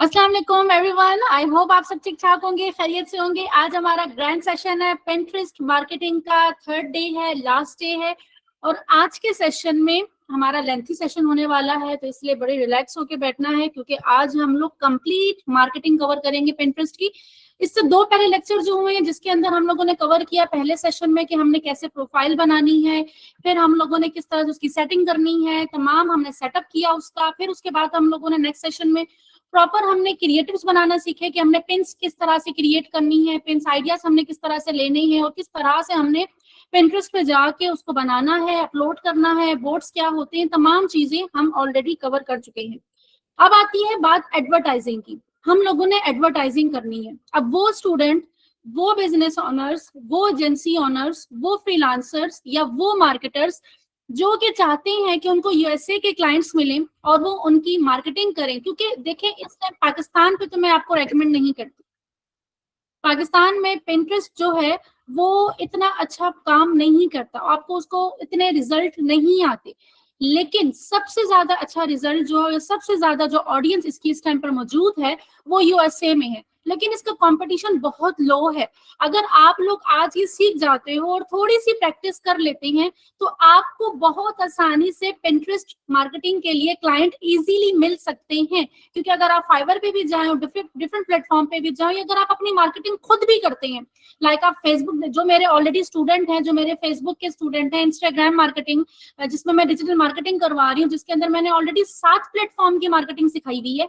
अस्सलाम वालेकुम everyone, I hope आप सब ठीक ठाक होंगे, खैरियत से होंगे। आज हमारा ग्रैंड सेशन है, पिंटरेस्ट मार्केटिंग का थर्ड डे है, लास्ट डे है। और आज के सेशन में हमारा लेंथी सेशन होने वाला है, तो इसलिए बड़े रिलैक्स होके बैठना है क्योंकि आज हम लोग कंप्लीट मार्केटिंग कवर करेंगे पिंटरेस्ट की। इससे दो पहले लेक्चर जो हुए हैं जिसके अंदर हम लोगों ने कवर किया पहले सेशन में कि हमने कैसे प्रोफाइल बनानी है, फिर हम लोगों ने किस तरह से उसकी सेटिंग करनी है, तमाम हमने सेटअप किया उसका। फिर उसके बाद हम लोगों ने नेक्स्ट सेशन में प्रॉपर हमने क्रिएटिव्स बनाना सीखे कि हमने पिन्स किस तरह से क्रिएट करनी है, पिन्स आइडियाज हमने किस तरह से लेने हैं और किस तरह से हमने पिंटरेस्ट पे जाके उसको बनाना है, अपलोड करना है, बोर्ड्स क्या होते हैं, तमाम चीजें हम ऑलरेडी कवर कर चुके हैं। अब आती है बात एडवर्टाइजिंग की। हम लोगों ने एडवर्टाइजिंग करनी है। अब वो स्टूडेंट, वो बिजनेस ऑनर्स, वो एजेंसी ऑनर्स, वो फ्रीलांसर्स या वो मार्केटर्स जो कि चाहते हैं कि उनको यूएसए के क्लाइंट्स मिलें और वो उनकी मार्केटिंग करें, क्योंकि देखें इस टाइम पाकिस्तान पे तो मैं आपको रेकमेंड नहीं करती। पाकिस्तान में पिंटरेस्ट जो है वो इतना अच्छा काम नहीं करता, आपको उसको इतने रिजल्ट नहीं आते। लेकिन सबसे ज्यादा अच्छा रिजल्ट जो है, सबसे ज्यादा जो ऑडियंस इसकी इस टाइम पर मौजूद है वो यूएसए में है, लेकिन इसका कंपटीशन बहुत लो है। अगर आप लोग आज ये सीख जाते हो और थोड़ी सी प्रैक्टिस कर लेते हैं तो आपको बहुत आसानी से पिंटरेस्ट मार्केटिंग के लिए क्लाइंट इजीली मिल सकते हैं। क्योंकि अगर आप फाइवर पे भी जाएं और डिफरेंट प्लेटफॉर्म पे भी जाएं, अगर आप अपनी मार्केटिंग खुद भी करते हैं, लाइक आप फेसबुक, जो मेरे ऑलरेडी स्टूडेंट हैं, जो मेरे फेसबुक के स्टूडेंट हैं, इंस्टाग्राम मार्केटिंग जिसमें मैं डिजिटल मार्केटिंग करवा रही हूँ, जिसके अंदर मैंने ऑलरेडी 7 प्लेटफॉर्म की मार्केटिंग सिखाई हुई है।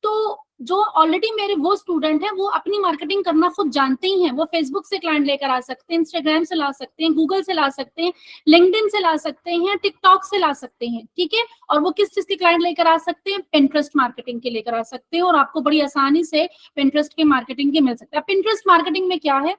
तो जो ऑलरेडी मेरे वो स्टूडेंट हैं वो अपनी मार्केटिंग करना खुद जानते ही हैं। वो फेसबुक से क्लाइंट लेकर आ सकते हैं, इंस्टाग्राम से ला सकते हैं, गूगल से ला सकते हैं, लिंक्डइन से ला सकते हैं, टिकटॉक से ला सकते हैं, ठीक है। और वो किस चीज के क्लाइंट लेकर आ सकते हैं? पिंटरेस्ट मार्केटिंग के लेकर आ सकते हैं और आपको बड़ी आसानी से पिंटरेस्ट के मार्केटिंग के मिल सकते हैं। पिंटरेस्ट मार्केटिंग में क्या है,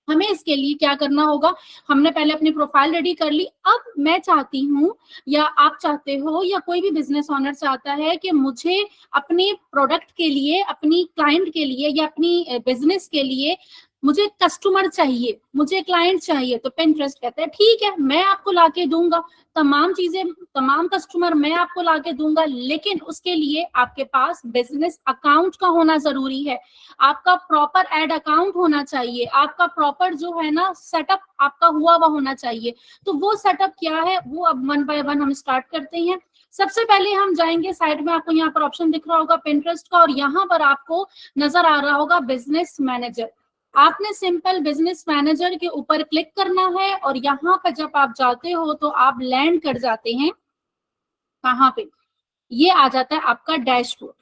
हमें इसके लिए क्या करना होगा, हमने पहले अपनी प्रोफाइल रेडी कर ली। अब मैं चाहती हूँ या आप चाहते हो या कोई भी बिजनेस ओनर चाहता है कि मुझे अपने प्रोडक्ट के लिए, अपनी क्लाइंट के लिए या अपनी बिजनेस के लिए मुझे कस्टमर चाहिए, मुझे क्लाइंट चाहिए। तो पिंटरेस्ट कहता है ठीक है, मैं आपको लाके दूंगा तमाम चीजें, तमाम कस्टमर मैं आपको लाके दूंगा, लेकिन उसके लिए आपके पास बिजनेस अकाउंट का होना जरूरी है। आपका प्रॉपर एड अकाउंट होना चाहिए, आपका प्रॉपर जो है ना सेटअप आपका हुआ हुआ होना चाहिए। तो वो सेटअप क्या है वो अब वन बाय वन हम स्टार्ट करते हैं। सबसे पहले हम जाएंगे, साइड में आपको यहाँ पर ऑप्शन दिख रहा होगा पिंटरेस्ट का और यहाँ पर आपको नजर आ रहा होगा बिजनेस मैनेजर। आपने सिंपल बिजनेस मैनेजर के ऊपर क्लिक करना है और यहाँ पर जब आप जाते हो तो आप लैंड कर जाते हैं कहाँ पे, ये आ जाता है आपका डैशबोर्ड,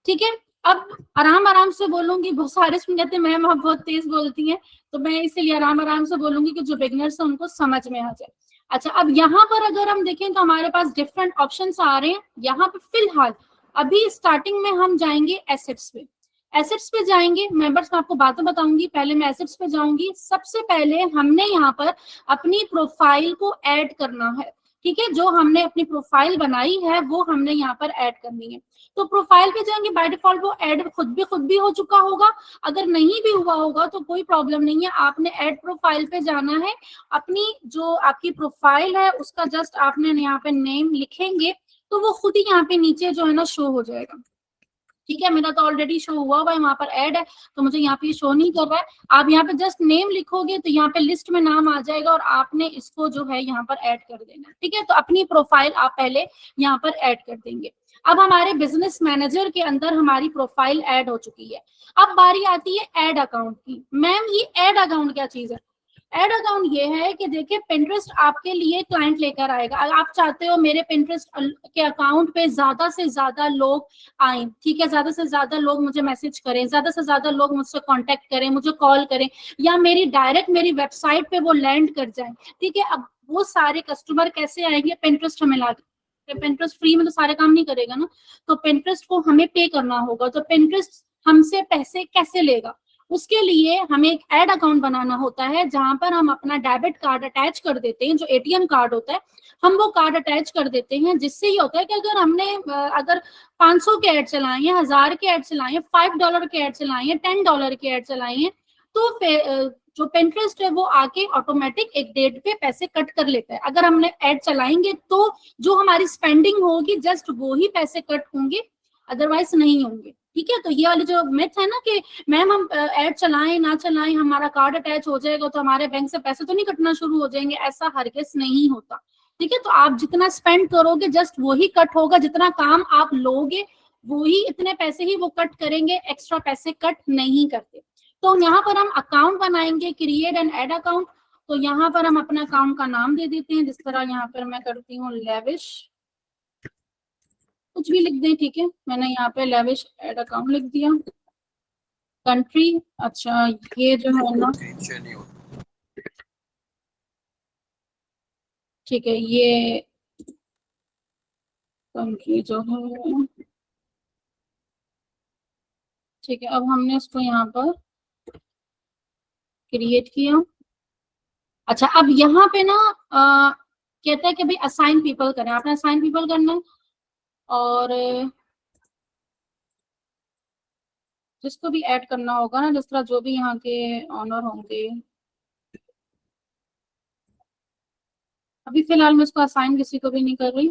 ठीक है। अब आराम आराम से बोलूंगी, बहुत सारे स्टूडेंट कहते हैं मैम आप बहुत तेज बोलती हैं, तो मैं इसीलिए आराम आराम से बोलूंगी कि जो बिगिनर्स हैं उनको समझ में आ जाए। अच्छा, अब यहाँ पर अगर हम देखें तो हमारे पास डिफरेंट ऑप्शंस आ रहे हैं। यहाँ पे फिलहाल अभी स्टार्टिंग में हम जाएंगे एसेट्स पे। एसेट्स पे जाएंगे, मेंबर्स में आपको बातें बताऊंगी, पहले मैं एसेट्स पे जाऊंगी। सबसे पहले हमने यहाँ पर अपनी प्रोफाइल को ऐड करना है, ठीक है। जो हमने अपनी प्रोफाइल बनाई है वो हमने यहाँ पर ऐड करनी है। तो प्रोफाइल पे जाएंगे, बाय डिफॉल्ट वो ऐड खुद भी हो चुका होगा। अगर नहीं भी हुआ होगा तो कोई प्रॉब्लम नहीं है, आपने ऐड प्रोफाइल पे जाना है। अपनी जो आपकी प्रोफाइल है उसका जस्ट आपने यहाँ पे नेम लिखेंगे तो वो खुद ही यहाँ पे नीचे जो है ना शो हो जाएगा, ठीक है। मेरा तो ऑलरेडी शो हुआ है, वहां पर ऐड है तो मुझे यहाँ पे शो नहीं कर रहा है। आप यहाँ पे जस्ट नेम लिखोगे तो यहाँ पे लिस्ट में नाम आ जाएगा और आपने इसको जो है यहाँ पर ऐड कर देना, ठीक है। तो अपनी प्रोफाइल आप पहले यहाँ पर ऐड कर देंगे। अब हमारे बिजनेस मैनेजर के अंदर हमारी प्रोफाइल ऐड हो चुकी है। अब बारी आती है ऐड अकाउंट की। मैम ये ऐड अकाउंट क्या चीज है? एड अकाउंट ये है कि देखिए पिंटरेस्ट आपके लिए क्लाइंट लेकर आएगा। आप चाहते हो मेरे पिंटरेस्ट के अकाउंट पे ज्यादा से ज्यादा लोग आए, ठीक है, ज्यादा से ज्यादा लोग मुझे मैसेज करें, ज्यादा से ज्यादा लोग मुझसे कांटेक्ट करें, मुझे कॉल करें या मेरी डायरेक्ट मेरी वेबसाइट पे वो लैंड कर जाए, ठीक है। अब वो सारे कस्टमर कैसे आएंगे? पिंटरेस्ट हमें ला, पिंटरेस्ट फ्री में तो सारे काम नहीं करेगा ना, तो पिंटरेस्ट को हमें पे करना होगा। तो पिंटरेस्ट हमसे पैसे कैसे लेगा? उसके लिए हमें एक ऐड अकाउंट बनाना होता है जहां पर हम अपना डेबिट कार्ड अटैच कर देते हैं, जो एटीएम कार्ड होता है हम वो कार्ड अटैच कर देते हैं। जिससे ये होता है कि अगर हमने अगर 500 के ऐड चलाए हैं, 1000 के ऐड चलाए हैं, $5 के ऐड चलाए हैं, $10 के ऐड चलाए हैं, तो जो पिंटरेस्ट है वो आके ऑटोमेटिक एक डेट पे पैसे कट कर लेता है। अगर हमने ऐड चलाएंगे तो जो हमारी स्पेंडिंग होगी जस्ट वो ही पैसे कट होंगे, अदरवाइज नहीं होंगे, ठीक है। तो ये वाली जो मिथ है ना कि मैम हम ऐड चलाएं ना चलाएं, हमारा कार्ड अटैच हो जाएगा तो हमारे बैंक से पैसे तो नहीं कटना शुरू हो जाएंगे, ऐसा हरगिज नहीं होता। ठीक है। तो आप जितना स्पेंड करोगे जस्ट वही कट होगा, जितना काम आप लोगे वही इतने पैसे ही वो कट करेंगे, एक्स्ट्रा पैसे कट नहीं करते। तो यहाँ पर हम अकाउंट बनाएंगे, क्रिएट एंड ऐड अकाउंट। तो यहाँ पर हम अपना अकाउंट का नाम दे देते हैं, जिस तरह यहाँ पर मैं करती हूँ लेविश, कुछ भी लिख दें, ठीक है। मैंने यहाँ पे लेविश ऐड अकाउंट लिख दिया। कंट्री, अच्छा ये जो है ना, ठीक है, ये कंट्री जो है, ठीक है। अब हमने इसको यहाँ पर क्रिएट किया। अच्छा अब यहाँ पे ना कहता है कि भाई असाइन पीपल करें, आपने असाइन पीपल करना है, और जिसको भी ऐड करना होगा ना, जिस तरह जो भी यहाँ के ऑनर होंगे, अभी फिलहाल मैं इसको असाइन किसी को भी नहीं कर रही,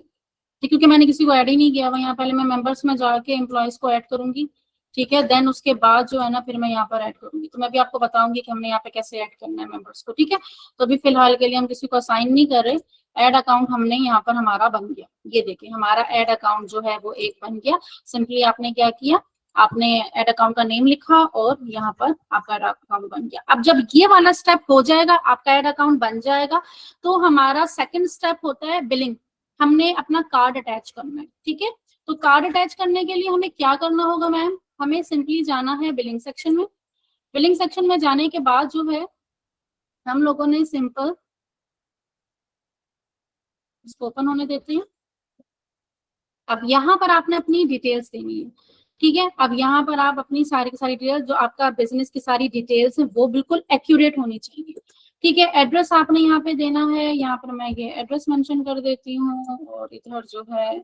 ठीक, क्योंकि मैंने किसी को ऐड ही नहीं किया हुआ यहाँ। पहले मैं मेंबर्स में जाके एम्प्लॉयज को ऐड करूंगी, ठीक है, देन उसके बाद जो है ना फिर मैं यहाँ पर ऐड करूंगी। तो मैं भी आपको बताऊंगी कि हमने यहाँ पे कैसे ऐड करना है मेंबर्स को, ठीक है। तो अभी फिलहाल के लिए हम किसी को असाइन नहीं कर रहे। ऐड अकाउंट हमने यहाँ पर हमारा बन गया, ये देखिए हमारा ऐड अकाउंट जो है वो एक बन गया। सिंपली आपने क्या किया, आपने ऐड अकाउंट का नेम लिखा और यहाँ पर आपका ऐड अकाउंट बन गया। अब जब ये वाला स्टेप हो जाएगा, आपका ऐड अकाउंट बन जाएगा, तो हमारा सेकंड स्टेप होता है बिलिंग। हमने अपना कार्ड अटैच करना है, ठीक है। तो कार्ड अटैच करने के लिए हमें क्या करना होगा मैम, हमें सिंपली जाना है बिलिंग सेक्शन में। बिलिंग सेक्शन में जाने के बाद जो है हम लोगों ने सिंपल इसको ओपन होने देते हैं। अब यहाँ पर आपने अपनी डिटेल्स देनी है, ठीक है। अब यहाँ पर आप अपनी सारी की सारी डिटेल्स, जो आपका बिजनेस की सारी डिटेल्स है वो बिल्कुल एक्यूरेट होनी चाहिए, ठीक है। एड्रेस आपने यहाँ पे देना है, यहाँ पर मैं ये एड्रेस मेंशन कर देती हूँ, और इधर जो है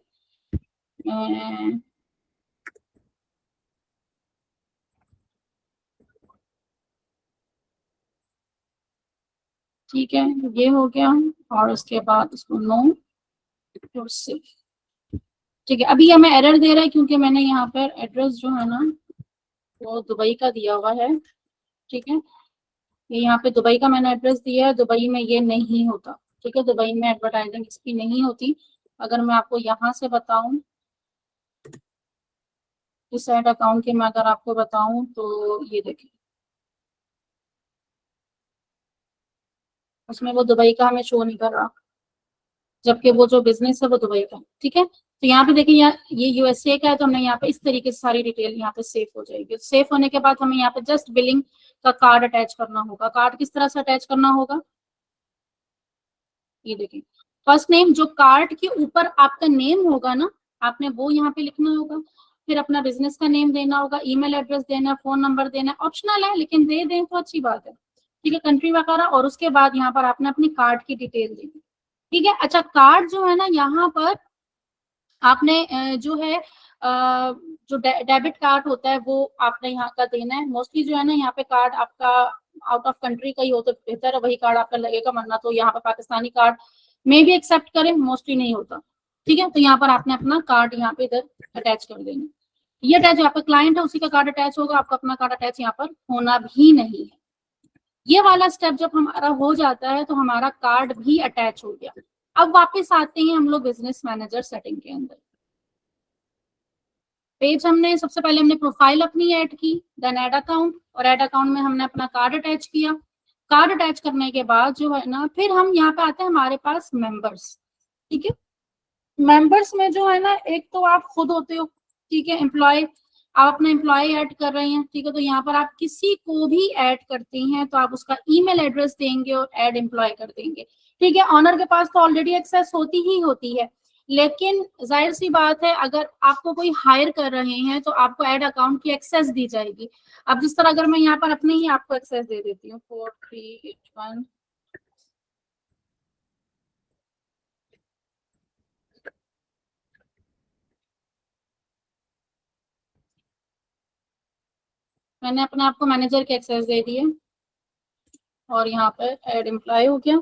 ठीक है, ये हो गया। और उसके बाद उसको नो और सिर्फ, ठीक है। अभी हमें एरर दे रहा है क्योंकि मैंने यहाँ पर एड्रेस जो है ना वो दुबई का दिया हुआ है, ठीक है। ये यहाँ पे दुबई का मैंने एड्रेस दिया है, दुबई में ये नहीं होता, ठीक है। दुबई में एडवर्टाइजिंग इसकी नहीं होती। अगर मैं आपको यहाँ से बताऊं, इस साइड अकाउंट के मैं अगर आपको बताऊं तो ये देखिए, उसमें वो दुबई का हमें शो नहीं कर रहा, जबकि वो जो बिजनेस है वो दुबई का, ठीक है। तो यहाँ पे देखिए, यहाँ ये यूएसए का है, तो हमने यहाँ पे इस तरीके से सारी डिटेल यहाँ पे सेव हो जाएगी। सेव होने के बाद हमें यहाँ पे जस्ट बिलिंग का कार्ड अटैच करना होगा। कार्ड किस तरह से अटैच करना होगा, ये देखिए, फर्स्ट नेम, जो कार्ड के ऊपर आपका नेम होगा ना, आपने वो यहाँ पे लिखना होगा। फिर अपना बिजनेस का नेम देना होगा, ईमेल एड्रेस देना, फोन नंबर देना, ऑप्शनल है लेकिन दे दें तो अच्छी बात है, ठीक है, कंट्री वगैरह। और उसके बाद यहाँ पर आपने अपनी कार्ड की डिटेल देनी, ठीक है। अच्छा कार्ड जो है ना, यहाँ पर आपने जो है जो डेबिट कार्ड होता है वो आपने यहाँ का देना है। मोस्टली जो है ना यहाँ पे कार्ड आपका आउट ऑफ कंट्री का ही हो तो बेहतर है, वही कार्ड आपका लगेगा, वरना तो यहाँ पर पाकिस्तानी कार्ड में भी एक्सेप्ट करें, मोस्टली नहीं होता, ठीक है। तो यहाँ पर आपने अपना कार्ड यहाँ पे इधर अटैच कर देना। ये अटैच, आपका क्लाइंट है उसी का कार्ड अटैच होगा, आपका अपना कार्ड अटैच यहाँ पर होना भी नहीं है। ये वाला स्टेप जब हमारा हो जाता है तो हमारा कार्ड भी अटैच हो गया। अब वापस आते हैं हम लोग बिजनेस मैनेजर सेटिंग के अंदर। पेज हमने सबसे पहले हमने प्रोफाइल अपनी ऐड की, देन ऐड अकाउंट, और ऐड अकाउंट में हमने अपना कार्ड अटैच किया। कार्ड अटैच करने के बाद जो है ना फिर हम यहाँ पे आते हैं हमारे पास मेंबर्स, ठीक है। मेंबर्स में जो है ना, एक तो आप खुद होते हो, ठीक है, एम्प्लॉय, आप अपना एम्प्लॉय ऐड कर रहे हैं, ठीक है। तो यहाँ पर आप किसी को भी ऐड करते हैं तो आप उसका ईमेल एड्रेस देंगे और ऐड एम्प्लॉय कर देंगे, ठीक है। ऑनर के पास तो ऑलरेडी एक्सेस होती ही होती है, लेकिन जाहिर सी बात है अगर आपको कोई हायर कर रहे हैं तो आपको ऐड अकाउंट की एक्सेस दी जाएगी। अब जिस तरह अगर मैं यहाँ पर अपने ही आपको एक्सेस दे देती हूँ 4381, मैंने अपने आप को मैनेजर के एक्सेस दे दिए और यहाँ पर ऐड एम्प्लॉय हो गया,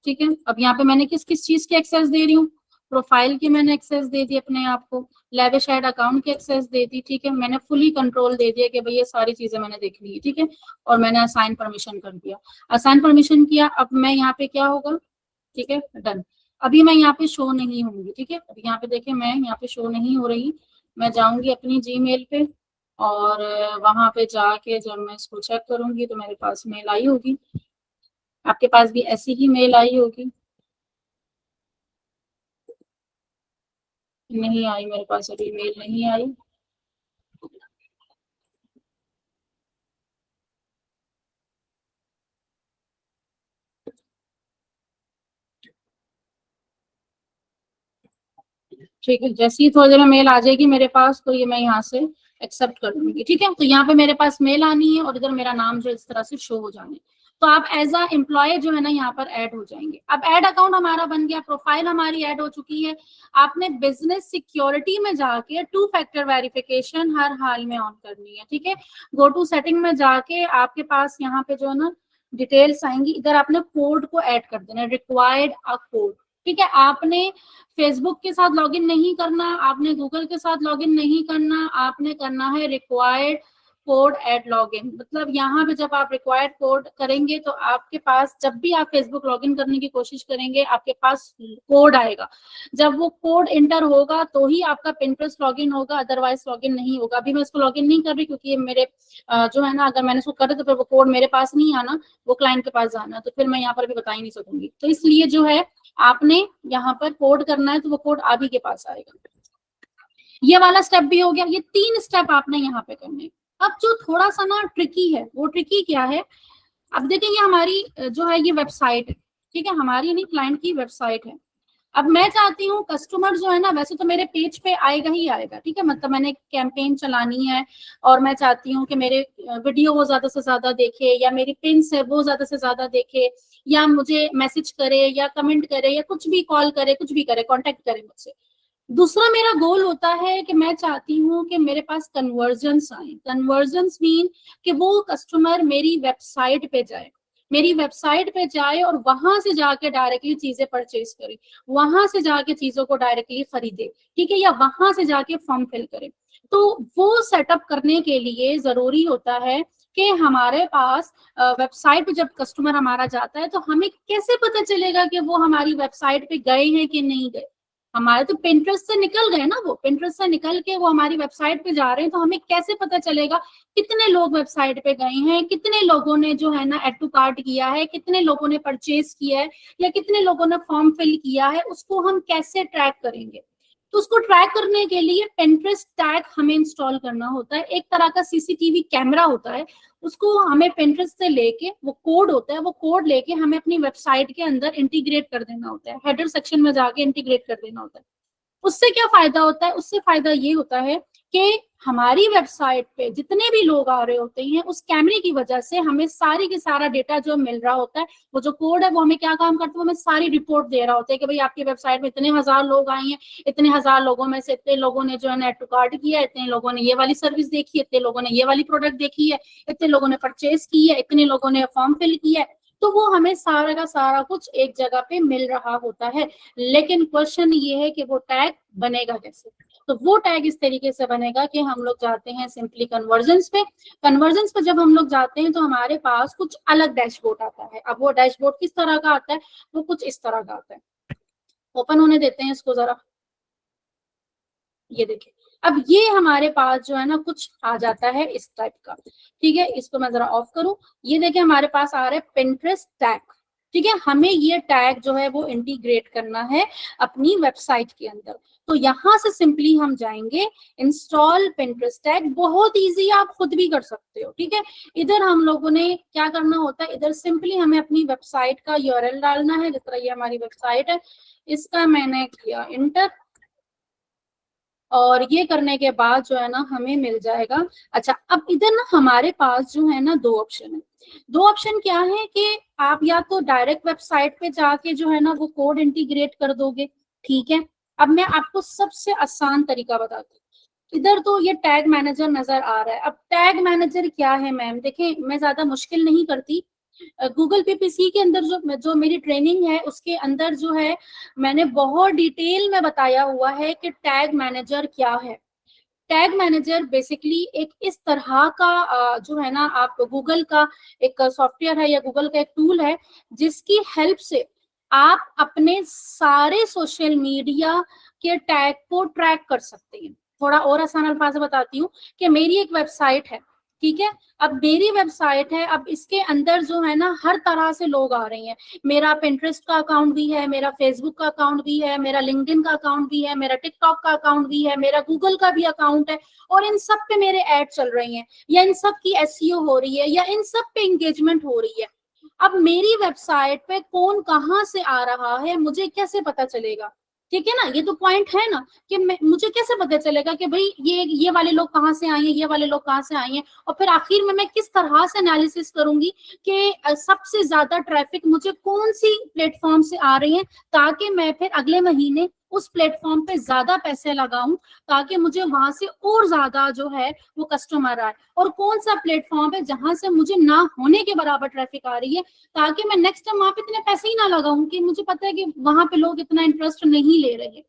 ठीक है। अब यहाँ पे मैंने किस किस चीज की एक्सेस दे रही हूँ, प्रोफाइल की मैंने एक्सेस दे दी अपने आप को, लेविश एड अकाउंट की एक्सेस दे दी, ठीक है, मैंने फुली कंट्रोल दे दिया कि भाई ये सारी चीजें मैंने देख ली है, ठीक है, और मैंने असाइन परमिशन कर दिया, असाइन परमिशन किया। अब मैं यहाँ पे क्या होगा, ठीक है, डन। अभी मैं यहाँ पे शो नहीं होंगी, ठीक है, अभी यहाँ पे देखिए मैं यहाँ पे शो नहीं हो रही। मैं जाऊंगी अपनी जीमेल पे और वहां पे जाके जब मैं इसको चेक करूंगी तो मेरे पास मेल आई होगी, आपके पास भी ऐसी ही मेल आई होगी। नहीं आई, मेरे पास अभी मेल नहीं आई। ठीक है, जैसे ही थोड़ी देर में मेल आ जाएगी मेरे पास तो ये मैं यहाँ से एक्सेप्ट कर लूंगी, ठीक है। तो यहाँ पे मेरे पास मेल आनी है और इधर मेरा नाम जो इस तरह से शो हो जाने, तो आप एज अ एम्प्लॉय जो है ना यहाँ पर ऐड हो जाएंगे। अब ऐड अकाउंट हमारा बन गया, प्रोफाइल हमारी ऐड हो चुकी है। आपने बिजनेस सिक्योरिटी में जाके 2 फैक्टर वेरिफिकेशन हर हाल में ऑन करनी है, ठीक है। गो टू सेटिंग में जाके आपके पास यहाँ पे जो है ना डिटेल्स आएंगी, इधर आपने कोड को ऐड कर देना, रिक्वायर्ड अ कोड, ठीक है। आपने फेसबुक के साथ लॉगिन नहीं करना, आपने गूगल के साथ लॉगिन नहीं करना, आपने करना है रिक्वायर्ड कोड एट लॉगिन। मतलब यहाँ पे जब आप रिक्वायर्ड कोड करेंगे तो आपके पास जब भी आप फेसबुक लॉगिन करने की कोशिश करेंगे आपके पास कोड आएगा, जब वो कोड इंटर होगा तो ही आपका पिंटरेस्ट लॉगिन होगा, अदरवाइज लॉगिन नहीं होगा। अभी मैं इसको लॉगिन नहीं कर रही क्योंकि ये मेरे जो है ना, अगर मैंने इसको कर तो फिर वो कोड मेरे पास नहीं आना, वो क्लाइंट के पास जाना, तो फिर मैं यहाँ पर भी बता ही नहीं सकूंगी। तो इसलिए जो है आपने यहाँ पर कोड करना है तो वो कोड आप ही के पास आएगा। ये वाला स्टेप भी हो गया, ये 3 स्टेप आपने यहाँ पे करने। अब जो थोड़ा सा ना ट्रिकी है, वो ट्रिकी क्या है, अब देखिए ये हमारी जो है ये वेबसाइट है, ठीक है, हमारी नहीं क्लाइंट की वेबसाइट है। अब मैं चाहती हूँ कस्टमर जो है ना, वैसे तो मेरे पेज पे आएगा ही आएगा, ठीक है, मतलब मैंने कैंपेन चलानी है और मैं चाहती हूँ कि मेरे वीडियो वो ज्यादा से ज्यादा देखे, या मेरी पिन्स है वो ज्यादा से ज्यादा देखे, या मुझे मैसेज करे या कमेंट करे या कुछ भी कॉल करे, कुछ भी करे, कॉन्टेक्ट करे मुझसे। दूसरा मेरा गोल होता है कि मैं चाहती हूँ कि मेरे पास कन्वर्जन्स आए। कन्वर्जन्स मीन कि वो कस्टमर मेरी वेबसाइट पे जाए, मेरी वेबसाइट पे जाए और वहां से जाके डायरेक्टली चीजें परचेज करे, वहां से जाके चीजों को डायरेक्टली खरीदे, ठीक है, या वहां से जाके फॉर्म फिल करे। तो वो सेटअप करने के लिए जरूरी होता है कि हमारे पास वेबसाइट पे जब कस्टमर हमारा जाता है तो हमें कैसे पता चलेगा कि वो हमारी वेबसाइट पे गए हैं कि नहीं गए। हमारे तो पिंटरेस्ट से निकल गए ना, वो पिंटरेस्ट से निकल के वो हमारी वेबसाइट पे जा रहे हैं, तो हमें कैसे पता चलेगा कितने लोग वेबसाइट पे गए हैं, कितने लोगों ने जो है ना एड टू कार्ट किया है, कितने लोगों ने परचेज किया है, या कितने लोगों ने फॉर्म फिल किया है, उसको हम कैसे ट्रैक करेंगे। तो उसको ट्रैक करने के लिए पिंटरेस्ट टैग हमें इंस्टॉल करना होता है, एक तरह का सीसीटीवी कैमरा होता है, उसको हमें पिंटरेस्ट से लेके, वो कोड होता है, वो कोड लेके हमें अपनी वेबसाइट के अंदर इंटीग्रेट कर देना होता है, हेडर सेक्शन में जाके इंटीग्रेट कर देना होता है। उससे क्या फायदा होता है, उससे फायदा ये होता है कि हमारी वेबसाइट पे जितने भी लोग आ रहे होते हैं उस कैमरे की वजह से हमें सारी की सारा डेटा जो मिल रहा होता है, वो जो कोड है वो हमें क्या काम करता है, वो हमें सारी रिपोर्ट दे रहा होता है कि भाई आपकी वेबसाइट में इतने हजार लोग आए हैं, इतने हजार लोगों में से इतने लोगों ने जो है ना एड टू कार्ट किया है, इतने लोगों ने ये वाली सर्विस देखी है, इतने लोगों ने ये वाली प्रोडक्ट देखी है, इतने लोगों ने परचेज की है, इतने लोगों ने फॉर्म फिल किया है। तो वो हमें सारा का सारा कुछ एक जगह पे मिल रहा होता है। लेकिन क्वेश्चन ये है कि वो टैग बनेगा कैसे। तो वो टैग इस तरीके से बनेगा कि हम लोग जाते हैं सिंपली कन्वर्जन्स पे। कन्वर्जन्स पे जब हम लोग जाते हैं तो हमारे पास कुछ अलग डैशबोर्ड आता है। अब वो डैशबोर्ड किस तरह का आता है, वो कुछ इस तरह का आता है। ओपन होने देते हैं इसको जरा, ये देखिए। अब ये हमारे पास जो है ना कुछ आ जाता है इस टाइप का, ठीक है, इसको मैं जरा ऑफ करूं। ये देखिए हमारे पास आ रहा है पिंटरेस्ट टैग, ठीक है, हमें ये टैग जो है वो इंटीग्रेट करना है अपनी वेबसाइट के अंदर। तो यहां से सिंपली हम जाएंगे इंस्टॉल पिंटरेस्ट टैग, बहुत इजी, आप खुद भी कर सकते हो, ठीक है। इधर हम लोगों ने क्या करना होता है, इधर सिंपली हमें अपनी वेबसाइट का यूआरएल डालना है, जिस तरह ये हमारी वेबसाइट है, इसका मैंने किया इंटर, और ये करने के बाद जो है ना हमें मिल जाएगा। अच्छा, अब इधर ना हमारे पास जो है ना 2 ऑप्शन है। 2 ऑप्शन क्या है कि आप या तो डायरेक्ट वेबसाइट पे जाके जो है ना वो कोड इंटीग्रेट कर दोगे, ठीक है। अब मैं आपको सबसे आसान तरीका बताती हूँ। इधर तो ये टैग मैनेजर नजर आ रहा है। अब टैग मैनेजर क्या है मैम, देखिए मैं ज्यादा मुश्किल नहीं करती, गूगल पीपीसी के अंदर जो मेरी ट्रेनिंग है उसके अंदर जो है मैंने बहुत डिटेल में बताया हुआ है कि टैग मैनेजर क्या है। टैग मैनेजर बेसिकली एक इस तरह का जो है ना, आप गूगल का एक सॉफ्टवेयर है या गूगल का एक टूल है जिसकी हेल्प से आप अपने सारे सोशल मीडिया के टैग को ट्रैक कर सकते हैं। थोड़ा और आसान अल्फाज में बताती हूँ कि मेरी एक वेबसाइट है, ठीक है। अब मेरी वेबसाइट है, अब इसके अंदर जो है ना हर तरह से लोग आ रहे हैं। मेरा पिंटरेस्ट का अकाउंट भी है, मेरा फेसबुक का अकाउंट भी है, मेरा लिंक्डइन का अकाउंट भी है, मेरा टिकटॉक का अकाउंट भी है, मेरा गूगल का भी अकाउंट है, और इन सब पे मेरे ऐड चल रही हैं, या इन सब की एसईओ हो रही है, या इन सब पे एंगेजमेंट हो रही है। अब मेरी वेबसाइट पे कौन कहाँ से आ रहा है मुझे कैसे पता चलेगा? ठीक है ना, ये तो पॉइंट है ना कि मुझे कैसे पता चलेगा कि भाई ये वाले लोग कहाँ से आए हैं, ये वाले लोग कहाँ से आए हैं। और फिर आखिर में मैं किस तरह से एनालिसिस करूंगी कि सबसे ज्यादा ट्रैफिक मुझे कौन सी प्लेटफॉर्म से आ रही है, ताकि मैं फिर अगले महीने उस प्लेटफॉर्म पे ज्यादा पैसे लगाऊं, ताकि मुझे वहां से और ज्यादा जो है वो कस्टमर आए। और कौन सा प्लेटफॉर्म है जहां से मुझे ना होने के बराबर ट्रैफिक आ रही है, ताकि मैं नेक्स्ट टाइम वहां पे इतने पैसे ही ना लगाऊं कि मुझे पता है कि वहां पे लोग इतना इंटरेस्ट नहीं ले रहे।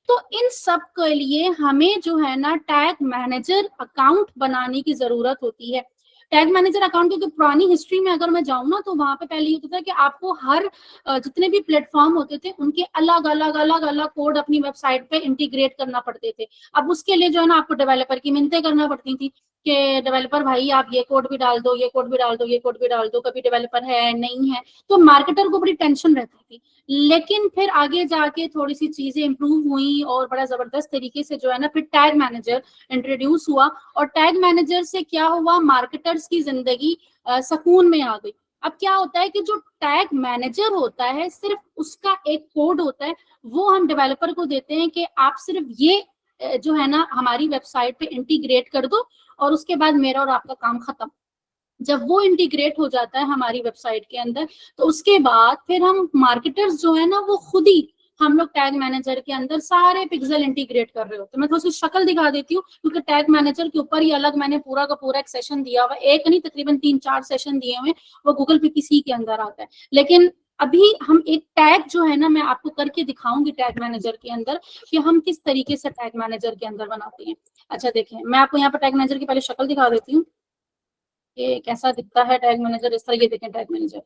तो इन सब के लिए हमें जो है ना टैग मैनेजर अकाउंट बनाने की जरूरत होती है। टैग मैनेजर अकाउंट की तो पुरानी हिस्ट्री में अगर मैं जाऊं ना, तो वहां पे पहले ये होता था कि आपको हर जितने भी प्लेटफॉर्म होते थे उनके अलग अलग अलग अलग कोड अपनी वेबसाइट पे इंटीग्रेट करना पड़ते थे। अब उसके लिए जो है ना आपको डेवलपर की मिन्नतें करना पड़ती थी कि डेवलपर भाई आप ये कोड भी डाल दो, ये कोड भी डाल दो, ये कोड भी डाल दो। कभी डेवलपर है नहीं है, तो मार्केटर को बड़ी टेंशन रहती थी। लेकिन फिर आगे जाके थोड़ी सी चीजें इंप्रूव हुई और बड़ा जबरदस्त तरीके से जो है ना फिर टैग मैनेजर इंट्रोड्यूस हुआ। और टैग मैनेजर से क्या हुआ, मार्केटर्स की जिंदगी सुकून में आ गई। अब क्या होता है कि जो टैग मैनेजर होता है सिर्फ उसका एक कोड होता है, वो हम डेवलपर को देते हैं कि आप सिर्फ ये जो है ना हमारी वेबसाइट पे इंटीग्रेट कर दो, और उसके बाद मेरा और आपका काम खत्म। जब वो इंटीग्रेट हो जाता है हमारी वेबसाइट के अंदर, तो उसके बाद फिर हम मार्केटर्स जो है ना वो खुद ही हम लोग टैग मैनेजर के अंदर सारे पिक्सल इंटीग्रेट कर रहे होते हैं। मैं थोड़ी सी शक्ल दिखा देती हूँ, क्योंकि टैग मैनेजर के ऊपर ही अलग मैंने पूरा का पूरा एक सेशन दिया हुआ, एक नहीं तकरीबन 3-4 सेशन दिए हुए, वो गूगल पीपीसी के अंदर आता है। लेकिन अभी हम एक टैग जो है ना मैं आपको करके दिखाऊंगी टैग मैनेजर के अंदर कि हम किस तरीके से टैग मैनेजर के अंदर बनाते हैं। अच्छा देखिए, मैं आपको यहाँ पर टैग मैनेजर की पहले शक्ल दिखा देती हूँ कि कैसा दिखता है टैग मैनेजर। इस तरह ये देखें टैग मैनेजर।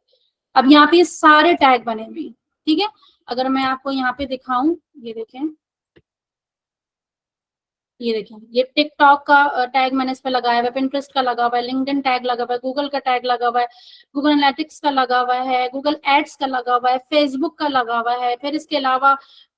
अब यहाँ पे सारे टैग बने हुए हैं, ठीक है। अगर मैं आपको यहाँ पे दिखाऊं, ये देखें, ये देखें, ये टिकटॉक का टैग मैंने इस पे लगाया हुआ है, पिंटरेस्ट का लगा हुआ है, लिंक्डइन टैग लगा हुआ है, गूगल का टैग लगा हुआ है, गूगल एनालिटिक्स का लगा हुआ है, गूगल एड्स का लगा हुआ है, फेसबुक का लगा हुआ है। फिर इसके अलावा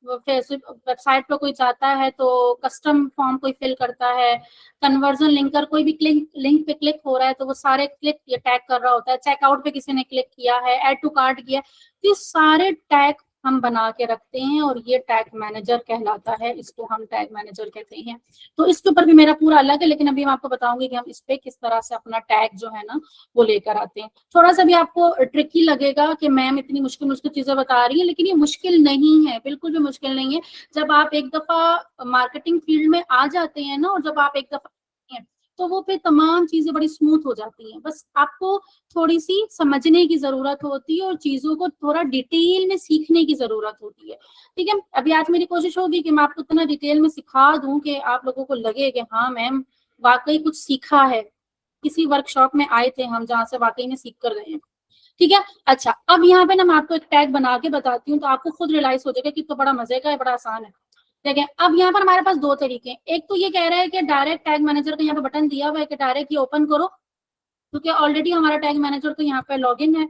फेसबुक वेबसाइट पर कोई जाता है तो कस्टम फॉर्म कोई फिल करता है, कन्वर्जन लिंकर कोई भी लिंक पे क्लिक हो रहा है तो वो सारे क्लिक ये टैग कर रहा होता है, चेकआउट पे किसी ने क्लिक किया है, ऐड टू कार्ट किया, तो ये सारे टैग हम बना के रखते हैं और ये टैग मैनेजर कहलाता है, इसको हम टैग मैनेजर कहते हैं। तो इसके ऊपर भी मेरा पूरा अलग है, लेकिन अभी मैं आपको बताऊंगी कि हम इस पे किस तरह से अपना टैग जो है ना वो लेकर आते हैं। थोड़ा सा भी आपको ट्रिकी लगेगा कि मैम इतनी मुश्किल मुश्किल चीजें बता रही है, लेकिन ये मुश्किल नहीं है, बिल्कुल भी मुश्किल नहीं है। जब आप एक दफा मार्केटिंग फील्ड में आ जाते हैं ना, और जब आप एक दफा तो वो फिर तमाम चीजें बड़ी स्मूथ हो जाती हैं। बस आपको थोड़ी सी समझने की जरूरत होती है और चीजों को थोड़ा डिटेल में सीखने की जरूरत होती है, ठीक है। अभी आज मेरी कोशिश होगी कि मैं आपको इतना डिटेल में सिखा दूं कि आप लोगों को लगे कि हाँ मैम वाकई कुछ सीखा है, किसी वर्कशॉप में आए थे हम जहाँ से वाकई में सीख कर गए हैं, ठीक है। अच्छा, अब यहाँ पे ना मैं आपको एक टैग बना के बताती हूँ, तो आपको खुद रियलाइज हो जाएगा कि तो बड़ा मजे का है, बड़ा आसान है। ठीक है, अब यहाँ पर हमारे पास दो तरीके हैं। एक तो ये कह रहा है कि डायरेक्ट टैग मैनेजर का यहाँ पे बटन दिया हुआ है कि डायरेक्ट ये ओपन करो, क्योंकि ऑलरेडी हमारा टैग मैनेजर तो यहाँ पे लॉगिन है।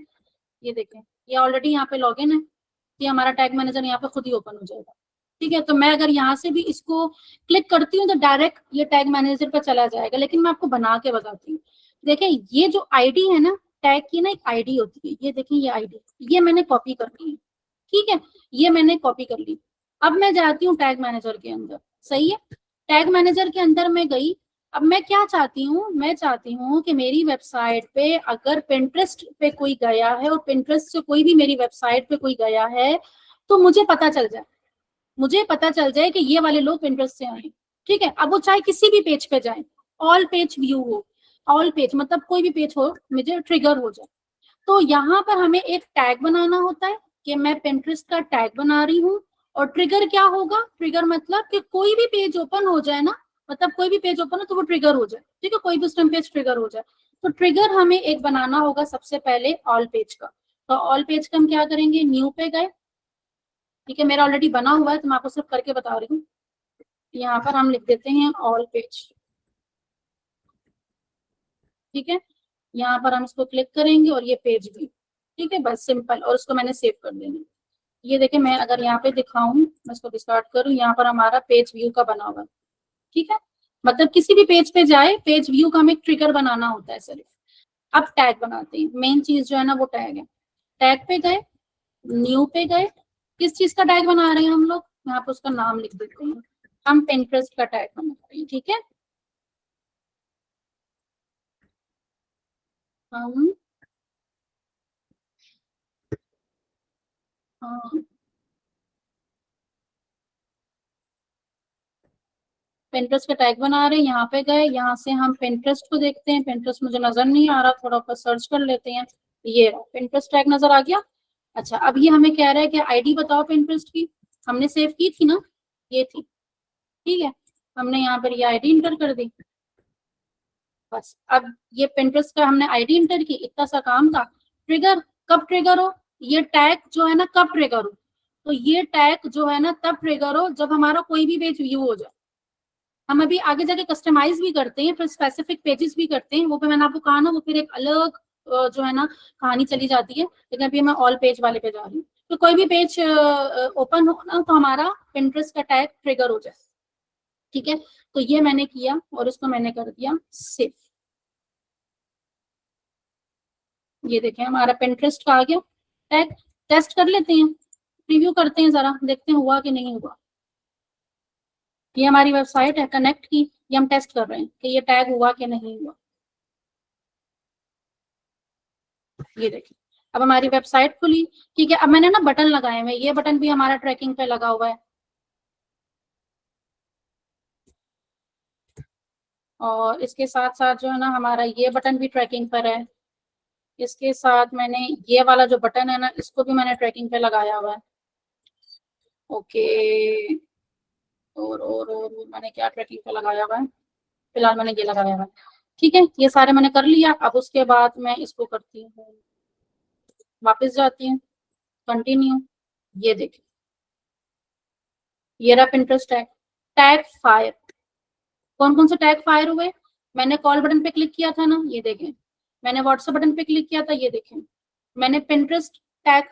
ये देखें, ये ऑलरेडी यहाँ पे लॉगिन है, ये हमारा टैग मैनेजर यहाँ पे खुद ही ओपन हो जाएगा, ठीक है। तो मैं अगर यहाँ से भी इसको क्लिक करती हूँ तो डायरेक्ट ये टैग मैनेजर पे चला जाएगा, लेकिन मैं आपको बना के बताती हूँ। देखें, ये जो आईडी है ना, टैग की ना एक आईडी होती है, ये देखें ये आईडी, ये मैंने कॉपी कर ली है, ठीक है, ये मैंने कॉपी कर ली। अब मैं जाती हूँ टैग मैनेजर के अंदर, सही है। टैग मैनेजर के अंदर मैं गई। अब मैं क्या चाहती हूँ, मैं चाहती हूँ कि मेरी वेबसाइट पे अगर पिंटरेस्ट पे कोई गया है और पिंटरेस्ट से कोई भी मेरी वेबसाइट पे कोई गया है तो मुझे पता चल जाए, मुझे पता चल जाए कि ये वाले लोग पिंटरेस्ट से आए, ठीक है। अब वो चाहे किसी भी पेज पे जाए, ऑल पेज व्यू हो, ऑल पेज मतलब कोई भी पेज हो, मुझे ट्रिगर हो जाए। तो यहाँ पर हमें एक टैग बनाना होता है कि मैं Pinterest का टैग बना रही हूँ। और ट्रिगर क्या होगा? ट्रिगर मतलब कि कोई भी पेज ओपन हो जाए ना, मतलब कोई भी पेज ओपन हो तो वो ट्रिगर हो जाए, ठीक है, कोई भी उस टाइम पेज ट्रिगर हो जाए। तो ट्रिगर हमें एक बनाना होगा सबसे पहले ऑल पेज का। तो ऑल पेज का हम क्या करेंगे, न्यू पे गए, ठीक है, मेरा ऑलरेडी बना हुआ है तो मैं आपको सिर्फ करके बता रही हूँ। यहाँ पर हम लिख देते हैं ऑल पेज, ठीक है, यहाँ पर हम इसको क्लिक करेंगे और ये पेज भी, ठीक है, बस सिंपल, और उसको मैंने सेव कर देना। ये देखिए, मैं अगर यहाँ पे दिखाऊं, मैं इसको डिस्कार्ड करूँ, यहाँ पर हमारा पेज व्यू का बना हुआ है, ठीक है, मतलब किसी भी पेज पे जाए, पेज व्यू का हमें एक ट्रिगर बनाना होता है सिर्फ। अब टैग बनाते हैं, मेन चीज जो है ना वो टैग है। टैग पे गए, न्यू पे गए, किस चीज का टैग बना रहे हैं हम लोग, यहाँ पे उसका नाम लिख देते हैं, हम Pinterest का टैग बना रहे हैं, ठीक है। हम Pinterest का टैग बना रहे हैं, यहाँ पे गए, यहाँ से हम Pinterest को देखते हैं। Pinterest मुझे नजर नहीं आ रहा, थोड़ा ऊपर सर्च कर लेते हैं। ये Pinterest टैग नजर आ गया। अच्छा, अब ये हमें कह रहा है कि आईडी बताओ Pinterest की, हमने सेव की थी ना, ये थी, ठीक है, हमने यहाँ पर ये आईडी इंटर कर दी। बस अब ये Pinterest का हमने आईडी इंटर की, इतना सा काम था। ट्रिगर कब ट्रिगर हो, ये टैग जो है ना कब ट्रिगर हो, तो ये टैग जो है ना तब ट्रिगर हो जब हमारा कोई भी पेज व्यू हो जाए। हम अभी आगे जाके कस्टमाइज भी करते हैं, फिर स्पेसिफिक पेजेस भी करते हैं, वो पे मैंने आपको कहा ना, वो फिर एक अलग जो है ना कहानी चली जाती है। लेकिन अभी मैं ऑल पेज वाले पे जा रही हूँ। तो कोई भी पेज ओपन हो ना तो हमारा Pinterest का टैग ट्रिगर हो जाए, ठीक है। तो ये मैंने किया और इसको मैंने कर दिया सेव। ये देखें हमारा Pinterest का आ गया टैग। टेस्ट कर लेते हैं, प्रीव्यू करते हैं, जरा देखते हैं हुआ कि नहीं हुआ। ये हमारी वेबसाइट है कनेक्ट की, ये हम टेस्ट कर रहे हैं कि ये टैग हुआ कि नहीं हुआ। ये देखिए, अब हमारी वेबसाइट खुली, ठीक है। अब मैंने ना बटन लगाए हुए, ये बटन भी हमारा ट्रैकिंग पे लगा हुआ है, और इसके साथ साथ जो है ना हमारा ये बटन भी ट्रैकिंग पर है। इसके साथ मैंने ये वाला जो बटन है ना, इसको भी मैंने ट्रैकिंग पे लगाया हुआ है। ओके, और मैंने क्या ट्रैकिंग पे लगाया हुआ है, फिलहाल मैंने ये लगाया हुआ है, ठीक है। ये सारे मैंने कर लिया। अब उसके बाद मैं इसको करती हूँ, वापस जाती हूँ, कंटिन्यू। ये देखिए, ये रहा Pinterest टैग, टैग फायर। कौन कौन से टैग फायर हुए, मैंने कॉल बटन पे क्लिक किया था ना, ये देखें, मैंने व्हाट्सएप बटन पे क्लिक किया था, ये देखें, मैंने Pinterest टैग,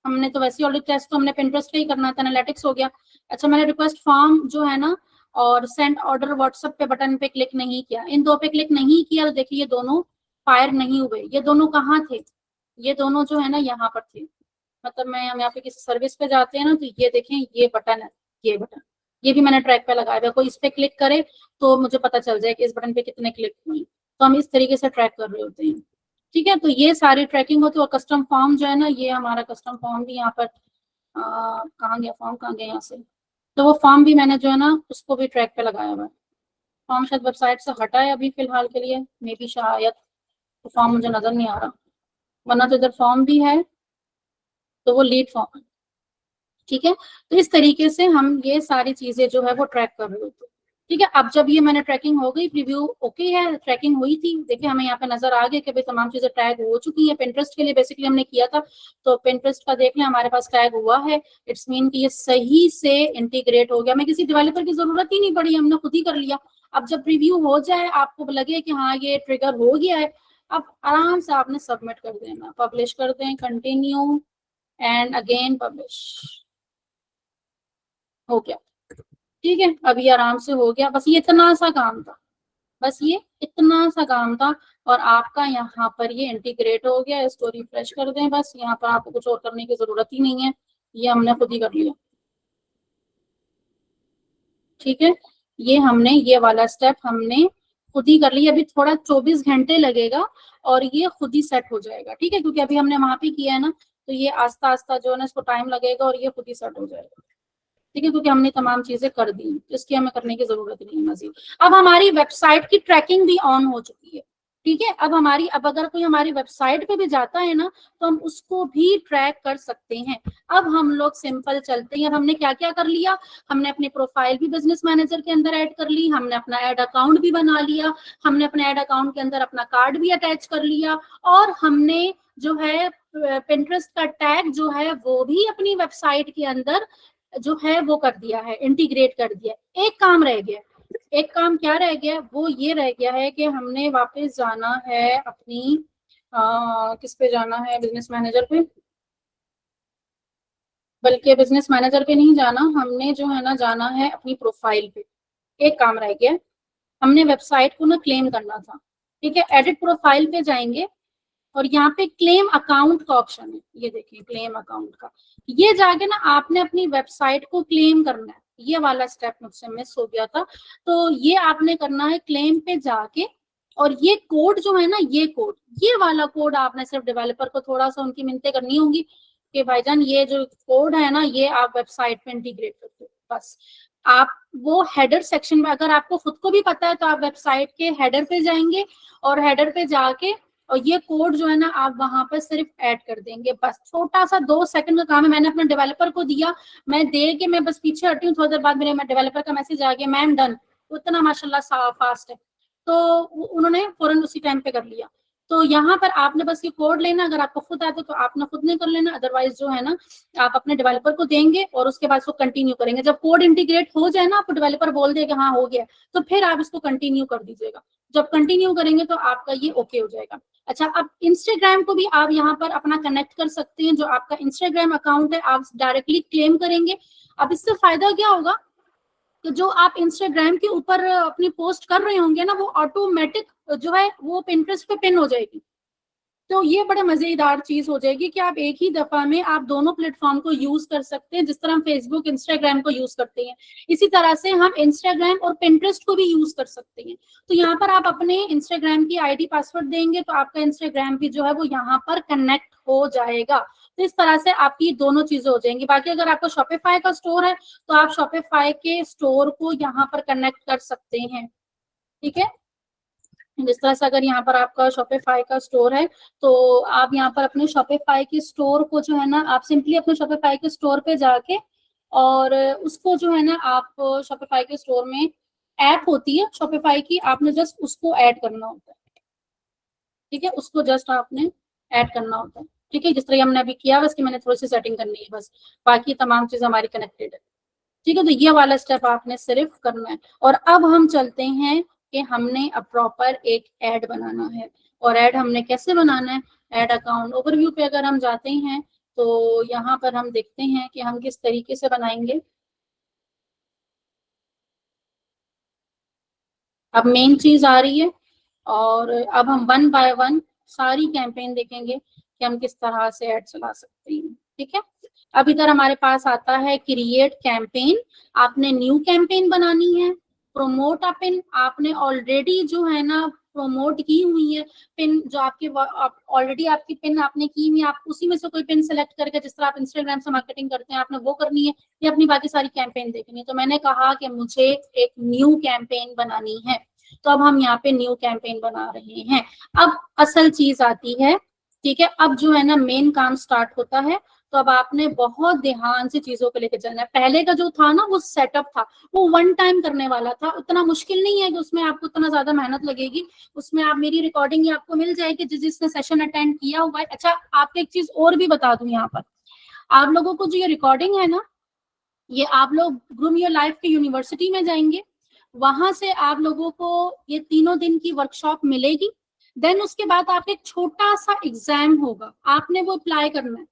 हमने तो वैसे ऑलरेडी टेस्ट तो हमने Pinterest का ही करना था, एनालिटिक्स हो गया। अच्छा, मैंने रिक्वेस्ट फॉर्म जो है ना और सेंड ऑर्डर व्हाट्सएप पे बटन पे क्लिक नहीं किया, इन दो पे क्लिक नहीं किया, तो देखिए ये दोनों फायर नहीं हुए। ये दोनों कहाँ थे, ये दोनों जो है ना यहाँ पर थे। मतलब मैं हम यहाँ पे किसी सर्विस पे जाते हैं ना, तो ये देखें ये बटन है, ये बटन, ये भी मैंने ट्रैक पे लगाया हुआ। कोई इस पे क्लिक करे तो मुझे पता चल जाए कि इस बटन पे कितने क्लिक हुए। तो हम इस तरीके से ट्रैक कर रहे होते हैं, ठीक है। तो ये सारी ट्रैकिंग होती है। और कस्टम फॉर्म जो है ना, ये हमारा कस्टम फॉर्म भी यहाँ पर कहाँ गया, फॉर्म कहाँ गया यहाँ से, तो वो फॉर्म भी मैंने जो है ना उसको भी ट्रैक पे लगाया हुआ है। फॉर्म शायद वेबसाइट से हटा है अभी फिलहाल के लिए, मे बी शायद, तो फॉर्म मुझे नजर नहीं आ रहा, वरना तो इधर फॉर्म भी है, तो वो लीड फॉर्म है, ठीक है। तो इस तरीके से हम ये सारी चीजें जो है वो ट्रैक कर रहे होते हैं, ठीक है। अब जब ये मैंने ट्रैकिंग हो गई, प्रीव्यू ओके है, ट्रैकिंग हुई थी, देखिए हमें यहाँ पे नजर आ गया कि भाई तमाम चीजें टैग हो चुकी है। Pinterest के लिए बेसिकली हमने किया था, तो Pinterest का देख लें हमारे पास टैग हुआ है। इट्स मीन कि ये सही से इंटीग्रेट हो गया, हमें किसी डेवलपर की जरूरत ही नहीं पड़ी, हमने खुद ही कर लिया। अब जब प्रीव्यू हो जाए, आपको लगे कि हाँ ये ट्रिगर हो गया है, अब आराम से आपने सबमिट कर देना, पब्लिश कर दें, कंटिन्यू एंड अगेन पब्लिश, हो गया, ठीक है। अब ये आराम से हो गया, बस ये इतना सा काम था, बस ये इतना सा काम था, और आपका यहाँ पर ये इंटीग्रेट हो गया। इसको रिफ्रेश कर दें, बस यहाँ पर आपको कुछ और करने की जरूरत ही नहीं है, ये हमने खुद ही कर लिया, ठीक है। ये हमने ये वाला स्टेप हमने खुद ही कर लिया। अभी थोड़ा 24 घंटे लगेगा और ये खुद ही सेट हो जाएगा, ठीक है, क्योंकि अभी हमने वहां पे किया है ना, तो ये आस्ता आस्ता जो है ना इसको टाइम लगेगा और ये खुद ही सेट हो जाएगा, ठीक है, क्योंकि हमने तमाम चीजें कर दी, इसकी हमें करने की जरूरत नहीं है मजीद। अब हमारी वेबसाइट की ट्रैकिंग भी ऑन हो चुकी है, ठीक है। अब अगर कोई हमारी वेबसाइट पे भी जाता है ना, तो हम उसको भी ट्रैक कर सकते हैं। अब हम लोग सिंपल चलते हैं। हमने क्या क्या कर लिया, हमने अपनी प्रोफाइल भी बिजनेस मैनेजर के अंदर ऐड कर ली, हमने अपना ऐड अकाउंट भी बना लिया, हमने अपने ऐड अकाउंट के अंदर अपना कार्ड भी अटैच कर लिया, और हमने जो है पिंटरेस्ट का टैग जो है वो भी अपनी वेबसाइट के अंदर जो है वो कर दिया है, इंटीग्रेट कर दिया। एक काम रह गया, एक काम क्या रह गया, वो ये रह गया है कि हमने वापस जाना है अपनी किस पे जाना है, बिजनेस मैनेजर पे, बल्कि बिजनेस मैनेजर पे नहीं जाना, हमने जो है ना जाना है अपनी प्रोफाइल पे। एक काम रह गया, हमने वेबसाइट को ना क्लेम करना था। ठीक है, एडिट प्रोफाइल पे जाएंगे और यहाँ पे क्लेम अकाउंट का ऑप्शन है, ये देखिए क्लेम अकाउंट का, ये जाके ना आपने अपनी वेबसाइट को क्लेम करना है। ये वाला स्टेप मुझसे मिस हो गया था, तो ये आपने करना है क्लेम पे जाके, और ये कोड जो है ना, ये कोड, ये वाला कोड आपने सिर्फ डेवलपर को थोड़ा सा उनकी मिन्नतें करनी होंगी कि भाईजान ये जो कोड है ना, ये आप वेबसाइट पे इंटीग्रेट कर दो। बस आप वो हेडर सेक्शन में, अगर आपको खुद को भी पता है तो आप वेबसाइट के हेडर पे जाएंगे, और हेडर पे जाके और ये कोड जो है ना आप वहां पर सिर्फ ऐड कर देंगे। बस छोटा सा 2 सेकंड का काम है, मैंने अपने डेवलपर को दिया, मैं दे के मैं बस पीछे हटी हूँ, थोड़ी देर बाद मेरे डेवलपर का मैसेज आ गया, मैम डन। उतना माशाल्लाह फास्ट है, तो उन्होंने फौरन उसी टाइम पे कर लिया। तो यहाँ पर आपने बस ये कोड लेना, अगर आपको खुद आता तो आपने खुद ने कर लेना, अदरवाइज जो है ना आप अपने डेवलपर को देंगे और उसके बाद उसको कंटिन्यू करेंगे। जब कोड इंटीग्रेट हो जाए ना, आपको डेवलपर बोल देगा हाँ हो गया, तो फिर आप इसको कंटिन्यू कर दीजिएगा। जब कंटिन्यू करेंगे तो आपका ये ओके हो जाएगा। अच्छा, अब इंस्टाग्राम को भी आप यहाँ पर अपना कनेक्ट कर सकते हैं, जो आपका इंस्टाग्राम अकाउंट है आप डायरेक्टली क्लेम करेंगे। अब इससे फायदा क्या होगा, तो जो आप इंस्टाग्राम के ऊपर अपनी पोस्ट कर रहे होंगे ना, वो ऑटोमेटिक जो है वो पिंटरेस्ट पे पिन हो जाएगी। तो ये बड़े मजेदार चीज हो जाएगी कि आप एक ही दफा में आप दोनों प्लेटफॉर्म को यूज कर सकते हैं। जिस तरह हम फेसबुक इंस्टाग्राम को यूज करते हैं, इसी तरह से हम इंस्टाग्राम और पिंटरेस्ट को भी यूज कर सकते हैं। तो यहाँ पर आप अपने इंस्टाग्राम की आईडी पासवर्ड देंगे तो आपका इंस्टाग्राम भी जो है वो यहाँ पर कनेक्ट हो जाएगा। तो इस तरह से आपकी दोनों चीजें हो जाएंगी। बाकी अगर आपका शॉपिफाई का स्टोर है तो आप शॉपिफाई के स्टोर को यहाँ पर कनेक्ट कर सकते हैं। ठीक है, जिस तरह से अगर यहाँ पर आपका शॉपिफाई का स्टोर है तो आप यहाँ पर अपने शॉपिफाई के स्टोर को जो है ना, आप सिंपली अपने शॉपिफाई के स्टोर पे जाके और उसको जो है ना, आप शॉपिफाई के स्टोर में ऐप होती है शॉपिफाई की, आपने जस्ट उसको ऐड करना होता है। ठीक है, उसको जस्ट आपने ऐड करना होता है। ठीक है, जिस तरह हमने अभी किया, बस कि मैंने थोड़ी सी सेटिंग करनी है, बस बाकी तमाम चीज हमारी कनेक्टेड है। ठीक है, तो ये वाला स्टेप आपने सिर्फ करना है। और अब हम चलते हैं कि हमने अब प्रॉपर एक ऐड बनाना है। और ऐड हमने कैसे बनाना है, ऐड अकाउंट ओवरव्यू पे अगर हम जाते हैं तो यहाँ पर हम देखते हैं कि हम किस तरीके से बनाएंगे। अब मेन चीज आ रही है, और अब हम 1 बाय 1 सारी कैंपेन देखेंगे कि हम किस तरह से ऐड चला सकते हैं। ठीक है, अब इधर हमारे पास आता है क्रिएट कैंपेन। आपने न्यू कैंपेन बनानी है। प्रोमोट अ पिन, आपने ऑलरेडी जो है ना प्रोमोट की हुई है पिन, जो आपके ऑलरेडी आपकी पिन आपने की हुई है, आप उसी में से कोई पिन सेलेक्ट करके, जिस तरह आप इंस्टाग्राम से मार्केटिंग करते हैं, आपने वो करनी है, या अपनी बाकी सारी कैंपेन देखनी है। तो मैंने कहा कि मुझे एक न्यू कैंपेन बनानी है, तो अब हम यहाँ पे न्यू कैंपेन बना रहे हैं। अब असल चीज आती है। ठीक है, अब जो है ना मेन काम स्टार्ट होता है। तो अब आपने बहुत ध्यान से चीजों को लेकर चलना है। पहले का जो था ना वो सेटअप था, वो 1 टाइम करने वाला था, उतना मुश्किल नहीं है कि उसमें आपको उतना ज्यादा मेहनत लगेगी। उसमें आप मेरी रिकॉर्डिंग आपको मिल जाएगी जिसने सेशन अटेंड किया हुआ है। अच्छा, आपको एक चीज और भी बता दूं, यहाँ पर आप लोगों को जो ये रिकॉर्डिंग है ना, ये आप लोग ग्रूम योर लाइफ की यूनिवर्सिटी में जाएंगे, वहां से आप लोगों को ये 3 दिन की वर्कशॉप मिलेगी। देन उसके बाद आप एक छोटा सा एग्जाम होगा, आपने वो अप्लाई करना है।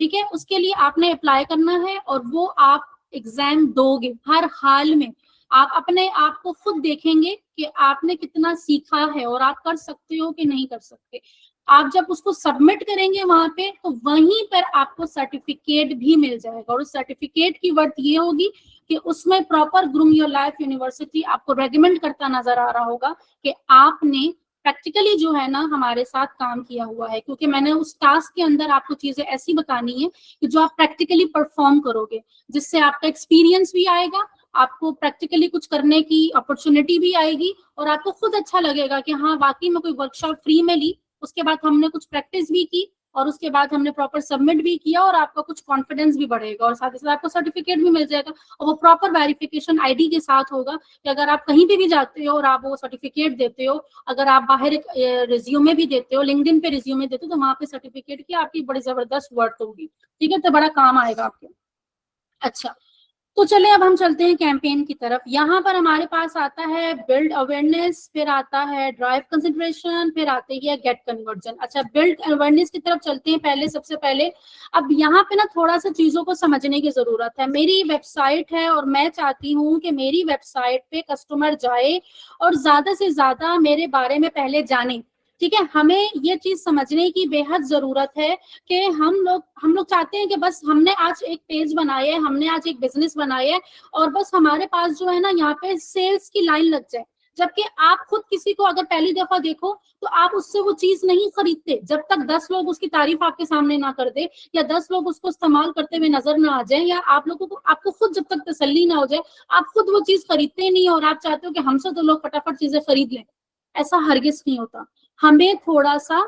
ठीक है, उसके लिए आपने अप्लाई करना है और वो आप एग्जाम दोगे। हर हाल में आप अपने आप को खुद देखेंगे कि आपने कितना सीखा है और आप कर सकते हो कि नहीं कर सकते। आप जब उसको सबमिट करेंगे वहां पे, तो वहीं पर आपको सर्टिफिकेट भी मिल जाएगा। और उस सर्टिफिकेट की वर्थ ये होगी कि उसमें proper groom your life university आपको रेकमेंड करता नजर आ रहा होगा कि आपने प्रैक्टिकली जो है ना हमारे साथ काम किया हुआ है। क्योंकि मैंने उस टास्क के अंदर आपको चीजें ऐसी बतानी है कि जो आप प्रैक्टिकली परफॉर्म करोगे, जिससे आपका एक्सपीरियंस भी आएगा आपको प्रैक्टिकली कुछ करने की अपॉर्चुनिटी भी आएगी और आपको खुद अच्छा लगेगा कि हाँ वाकई में कोई वर्कशॉप फ्री में ली, उसके बाद हमने कुछ प्रैक्टिस भी की और उसके बाद हमने प्रॉपर सबमिट भी किया और आपका कुछ कॉन्फिडेंस भी बढ़ेगा और साथ ही साथ आपको सर्टिफिकेट भी मिल जाएगा और वो प्रॉपर वेरिफिकेशन आईडी के साथ होगा कि अगर आप कहीं भी जाते हो और आप वो सर्टिफिकेट देते हो, अगर आप बाहर एक रिज्यूमे भी देते हो, लिंक्डइन पे रिज्यूमे देते हो, तो वहां पे सर्टिफिकेट की आपकी बड़ी जबरदस्त वर्थ होगी। ठीक है, तो बड़ा काम आएगा आपके। अच्छा, तो चले अब हम चलते हैं कैंपेन की तरफ। यहाँ पर हमारे पास आता है बिल्ड अवेयरनेस, फिर आता है ड्राइव कंसिडरेशन, फिर आते हैं गेट कन्वर्जन। अच्छा, बिल्ड अवेयरनेस की तरफ चलते हैं पहले, सबसे पहले। अब यहाँ पे ना थोड़ा सा चीजों को समझने की जरूरत है। मेरी वेबसाइट है और मैं चाहती हूँ कि मेरी वेबसाइट पे कस्टमर जाए और ज्यादा से ज्यादा मेरे बारे में पहले जाने। ठीक है, हमें ये चीज समझने की बेहद जरूरत है कि हम लोग चाहते हैं कि बस हमने आज एक पेज बनाया है, हमने आज एक बिजनेस बनाया है और बस हमारे पास जो है ना यहाँ पे सेल्स की लाइन लग जाए। जबकि आप खुद किसी को अगर पहली दफा देखो तो आप उससे वो चीज नहीं खरीदते जब तक 10 लोग उसकी तारीफ आपके सामने ना कर दे या 10 लोग उसको इस्तेमाल करते हुए नजर ना आ जाए या आप लोगों को आपको खुद जब तक तसल्ली ना हो जाए आप खुद वो चीज खरीदते नहीं और आप चाहते हो कि हमसे तो लोग फटाफट चीजें खरीद लें। ऐसा हरगिज नहीं होता। हमें थोड़ा सा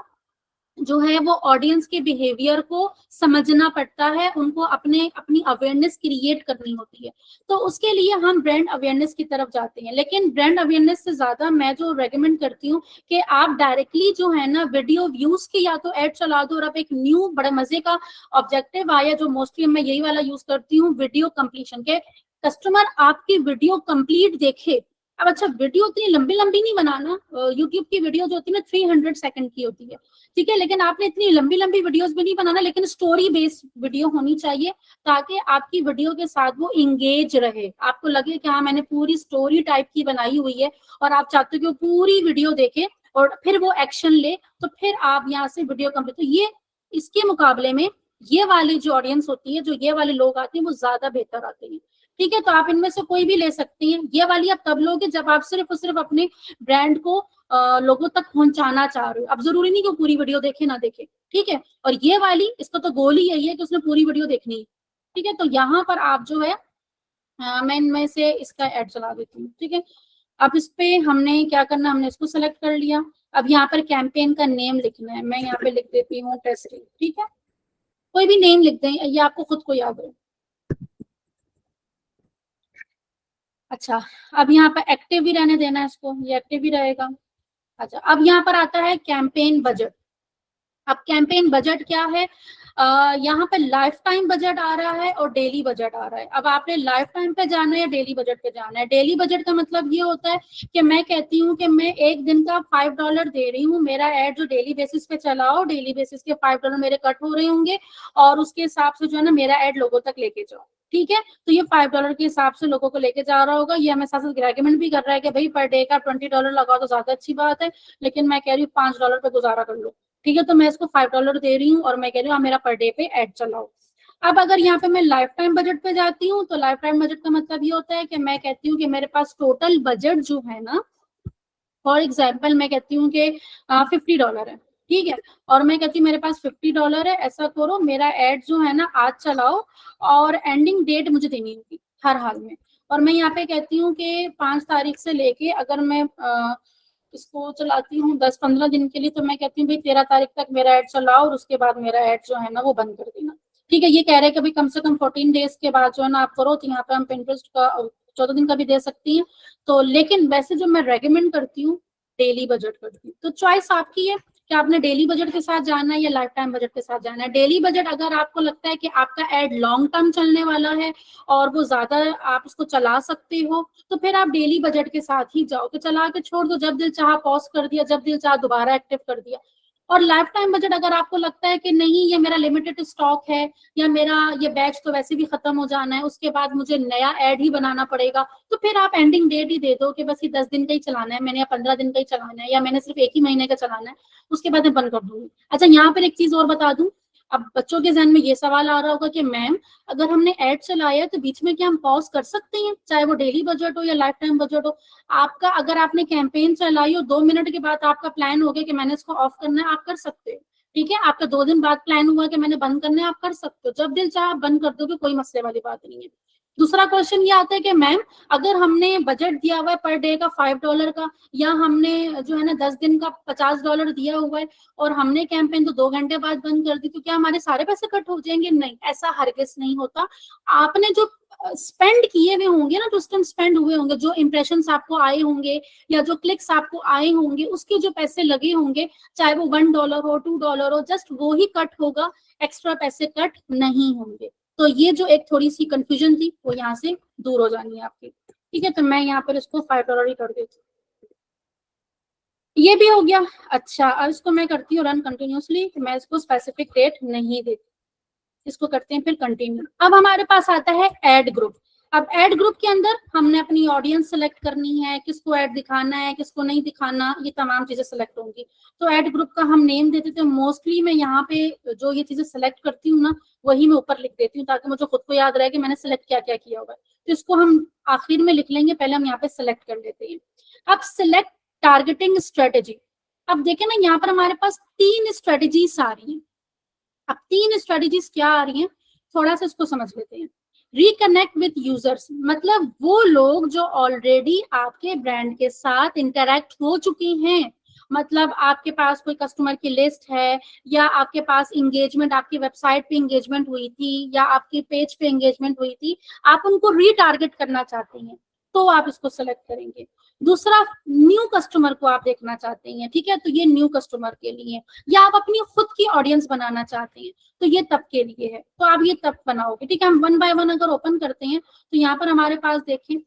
जो है वो ऑडियंस के बिहेवियर को समझना पड़ता है, उनको अपनी अवेयरनेस क्रिएट करनी होती है। तो उसके लिए हम ब्रांड अवेयरनेस की तरफ जाते हैं। लेकिन ब्रांड अवेयरनेस से ज्यादा मैं जो रेकमेंड करती हूँ कि आप डायरेक्टली जो है ना वीडियो व्यूज की या तो एड चला दो। और अब एक न्यू बड़े मजे का ऑब्जेक्टिव आया जो मोस्टली मैं यही वाला यूज करती हूँ, वीडियो कंप्लीशन के। कस्टमर आपकी वीडियो कंप्लीट देखे। अब अच्छा, वीडियो उतनी लंबी लंबी नहीं बनाना, यूट्यूब की वीडियो जो होती है ना 300 सेकंड की होती है। ठीक है, लेकिन आपने इतनी लंबी लंबी वीडियोस भी नहीं बनाना, लेकिन स्टोरी बेस्ड वीडियो होनी चाहिए ताकि आपकी वीडियो के साथ वो इंगेज रहे, आपको लगे कि हाँ मैंने पूरी स्टोरी टाइप की बनाई हुई है और आप चाहते हो कि वो पूरी वीडियो देखे और फिर वो एक्शन ले, तो फिर आप यहाँ से वीडियो कंप्लीट। तो ये इसके मुकाबले में ये वाली जो ऑडियंस होती है, जो ये वाले लोग आते हैं, वो ज्यादा बेहतर आते हैं। ठीक है, तो आप इनमें से कोई भी ले सकती हैं। ये वाली आप तब लोगे जब आप सिर्फ और सिर्फ अपने ब्रांड को लोगों तक पहुंचाना चाह रहे हो। अब जरूरी नहीं कि पूरी वीडियो देखे ना देखे। ठीक है, और ये वाली इसका तो गोल ही यही है कि उसने पूरी वीडियो देखनी है। ठीक है, तो यहाँ पर आप जो है मैं इनमें से इसका एड चला देती हूँ। ठीक है, अब इस पे हमने क्या करना, हमने इसको सेलेक्ट कर लिया। अब यहाँ पर कैंपेन का नेम लिखना है, मैं यहाँ पे लिख देती हूँ टेस्टिंग। ठीक है, कोई भी नेम लिख दें, ये आपको खुद को याद हो। अच्छा, अब यहाँ पर एक्टिव भी रहने देना है इसको, ये एक्टिव भी रहेगा। अच्छा, अब यहाँ पर आता है कैंपेन बजट। अब कैंपेन बजट क्या है, यहाँ पे लाइफ टाइम बजट आ रहा है और डेली बजट आ रहा है। अब आपने लाइफ टाइम पे जाना है या डेली बजट पे जाना है। डेली बजट का मतलब ये होता है कि मैं कहती हूँ कि मैं एक दिन का $5 दे रही हूँ, मेरा एड जो डेली बेसिस पे चलाओ, डेली बेसिस के $5 मेरे कट हो रहे होंगे और उसके हिसाब से जो है ना मेरा एड लोगों तक लेके जाओ। ठीक है, तो ये $5 के हिसाब से लोगों को लेके जा रहा होगा। ये हमें साथ साथ रेकमेंड भी कर रहा है कि भाई पर डे का $20 लगाओ तो ज्यादा अच्छी बात है, लेकिन मैं कह रही हूँ $5 पे गुजारा कर लो। ठीक है, तो मैं इसको $5 दे रही हूँ और मैं कह रही हूँ मेरा पर डे पे एड चलाओ। अब अगर यहाँ पे मैं लाइफ टाइम बजट पे जाती हूँ तो लाइफ टाइम बजट का मतलब ये होता है कि मैं कहती हूँ कि मेरे पास टोटल बजट जो है ना, फॉर एग्जाम्पल मैं कहती हूँ कि $50 है। ठीक है, और मैं कहती हूँ मेरे पास $50 है, ऐसा करो मेरा एड जो है ना आज चलाओ और एंडिंग डेट मुझे देनी होगी हर हाल में। और मैं यहाँ पे कहती हूँ कि 5 तारीख से लेके अगर मैं इसको चलाती हूँ 10-15 दिन के लिए, तो मैं कहती हूँ भाई 13 तारीख तक मेरा एड चलाओ और उसके बाद मेरा एड जो है ना वो बंद कर देना। ठीक है, ये कह रहे हैं कि भाई कम से कम 14 डेज के बाद जो है ना आप करो, तो यहाँ पे हम पिंटरेस्ट का 14 दिन का भी दे सकती हैं। तो लेकिन वैसे जो मैं रेकमेंड करती हूँ डेली बजट करती हूँ। तो चॉइस आपकी है कि आपने डेली बजट के साथ जाना है या लाइफ टाइम बजट के साथ जाना है। डेली बजट अगर आपको लगता है कि आपका एड लॉन्ग टर्म चलने वाला है और वो ज्यादा आप उसको चला सकते हो, तो फिर आप डेली बजट के साथ ही जाओ, कि चला के छोड़ दो, जब दिल चाहा पॉज कर दिया, जब दिल चाहा दोबारा एक्टिव कर दिया। और लाइफ टाइम बजट अगर आपको लगता है कि नहीं ये मेरा लिमिटेड स्टॉक है या मेरा ये बैच तो वैसे भी खत्म हो जाना है, उसके बाद मुझे नया एड ही बनाना पड़ेगा, तो फिर आप एंडिंग डेट ही दे दो कि बस ये 10 दिन का ही चलाना है मैंने या 15 दिन का ही चलाना है या मैंने सिर्फ एक ही महीने का चलाना है, उसके बाद मैं बंद कर दूंगी। अच्छा, यहाँ पर एक चीज और बता दूं। अब बच्चों के जहन में ये सवाल आ रहा होगा कि मैम अगर हमने एड चलाया तो बीच में क्या हम पॉज कर सकते हैं, चाहे वो डेली बजट हो या लाइफ टाइम बजट हो। आपका अगर आपने कैंपेन चलाई हो 2 मिनट के बाद आपका प्लान हो गया कि मैंने इसको ऑफ करना है, आप कर सकते हो। ठीक है, आपका 2 दिन बाद प्लान हुआ कि मैंने बंद करना है, आप कर सकते हो, जब दिल चाहे आप बंद कर दोगे, कोई मसले वाली बात नहीं है। दूसरा क्वेश्चन ये आता है कि मैम अगर हमने बजट दिया हुआ है पर डे का $5 का, या हमने जो है ना 10 दिन का $50 दिया हुआ है और हमने कैंपेन तो 2 घंटे बाद बंद कर दी, तो क्या हमारे सारे पैसे कट हो जाएंगे? नहीं, ऐसा हरगिज नहीं होता। आपने जो स्पेंड किए हुए होंगे ना, जो उसके स्पेंड हुए होंगे, जो इंप्रेशंस आपको आए होंगे या जो क्लिक्स आपको आए होंगे, उसके जो पैसे लगे होंगे, चाहे वो $1 हो, $2 हो, जस्ट वो ही कट होगा, एक्स्ट्रा पैसे कट नहीं होंगे। तो ये जो एक थोड़ी सी कंफ्यूजन थी वो यहाँ से दूर हो जानी है आपकी। ठीक है, तो मैं यहाँ पर इसको $5 ही कर देती हूँ। ये भी हो गया। अच्छा, अब इसको मैं करती हूँ रन कंटिन्यूसली, मैं इसको स्पेसिफिक डेट नहीं देती, इसको करते हैं फिर कंटिन्यू। अब हमारे पास आता है ऐड ग्रुप। अब ऐड ग्रुप के अंदर हमने अपनी ऑडियंस सेलेक्ट करनी है, किसको ऐड दिखाना है, किसको नहीं दिखाना, ये तमाम चीजें सेलेक्ट होंगी। तो ऐड ग्रुप का हम नेम दे देते हैं। मोस्टली मैं यहाँ पे जो ये चीजें सेलेक्ट करती हूँ ना, वही मैं ऊपर लिख देती हूँ, ताकि मुझे खुद को याद रहे कि मैंने सेलेक्ट क्या क्या किया होगा। तो इसको हम आखिर में लिख लेंगे, पहले हम यहाँ पे सेलेक्ट कर लेते हैं। अब सिलेक्ट टारगेटिंग स्ट्रेटेजी। अब देखें ना, यहाँ पर हमारे पास 3 स्ट्रेटेजीज आ रही हैं। अब 3 स्ट्रेटेजीज क्या आ रही हैं, थोड़ा सा इसको समझ लेते हैं। रिकनेक्ट विद यूजर्स, मतलब वो लोग जो ऑलरेडी आपके ब्रांड के साथ इंटरेक्ट हो चुके हैं, मतलब आपके पास कोई कस्टमर की लिस्ट है, या आपके पास इंगेजमेंट, आपकी वेबसाइट पे इंगेजमेंट हुई थी, या आपकी पेज पे इंगेजमेंट हुई थी, आप उनको रीटारगेट करना चाहते हैं, तो आप इसको सेलेक्ट करेंगे। दूसरा, न्यू कस्टमर को आप देखना चाहते हैं, ठीक है, तो ये न्यू कस्टमर के लिए। या आप अपनी खुद की ऑडियंस बनाना चाहते हैं, तो ये तब के लिए है, तो आप ये तब बनाओगे। ठीक है, हम 1 बाय 1 अगर ओपन करते हैं, तो यहाँ पर हमारे पास देखें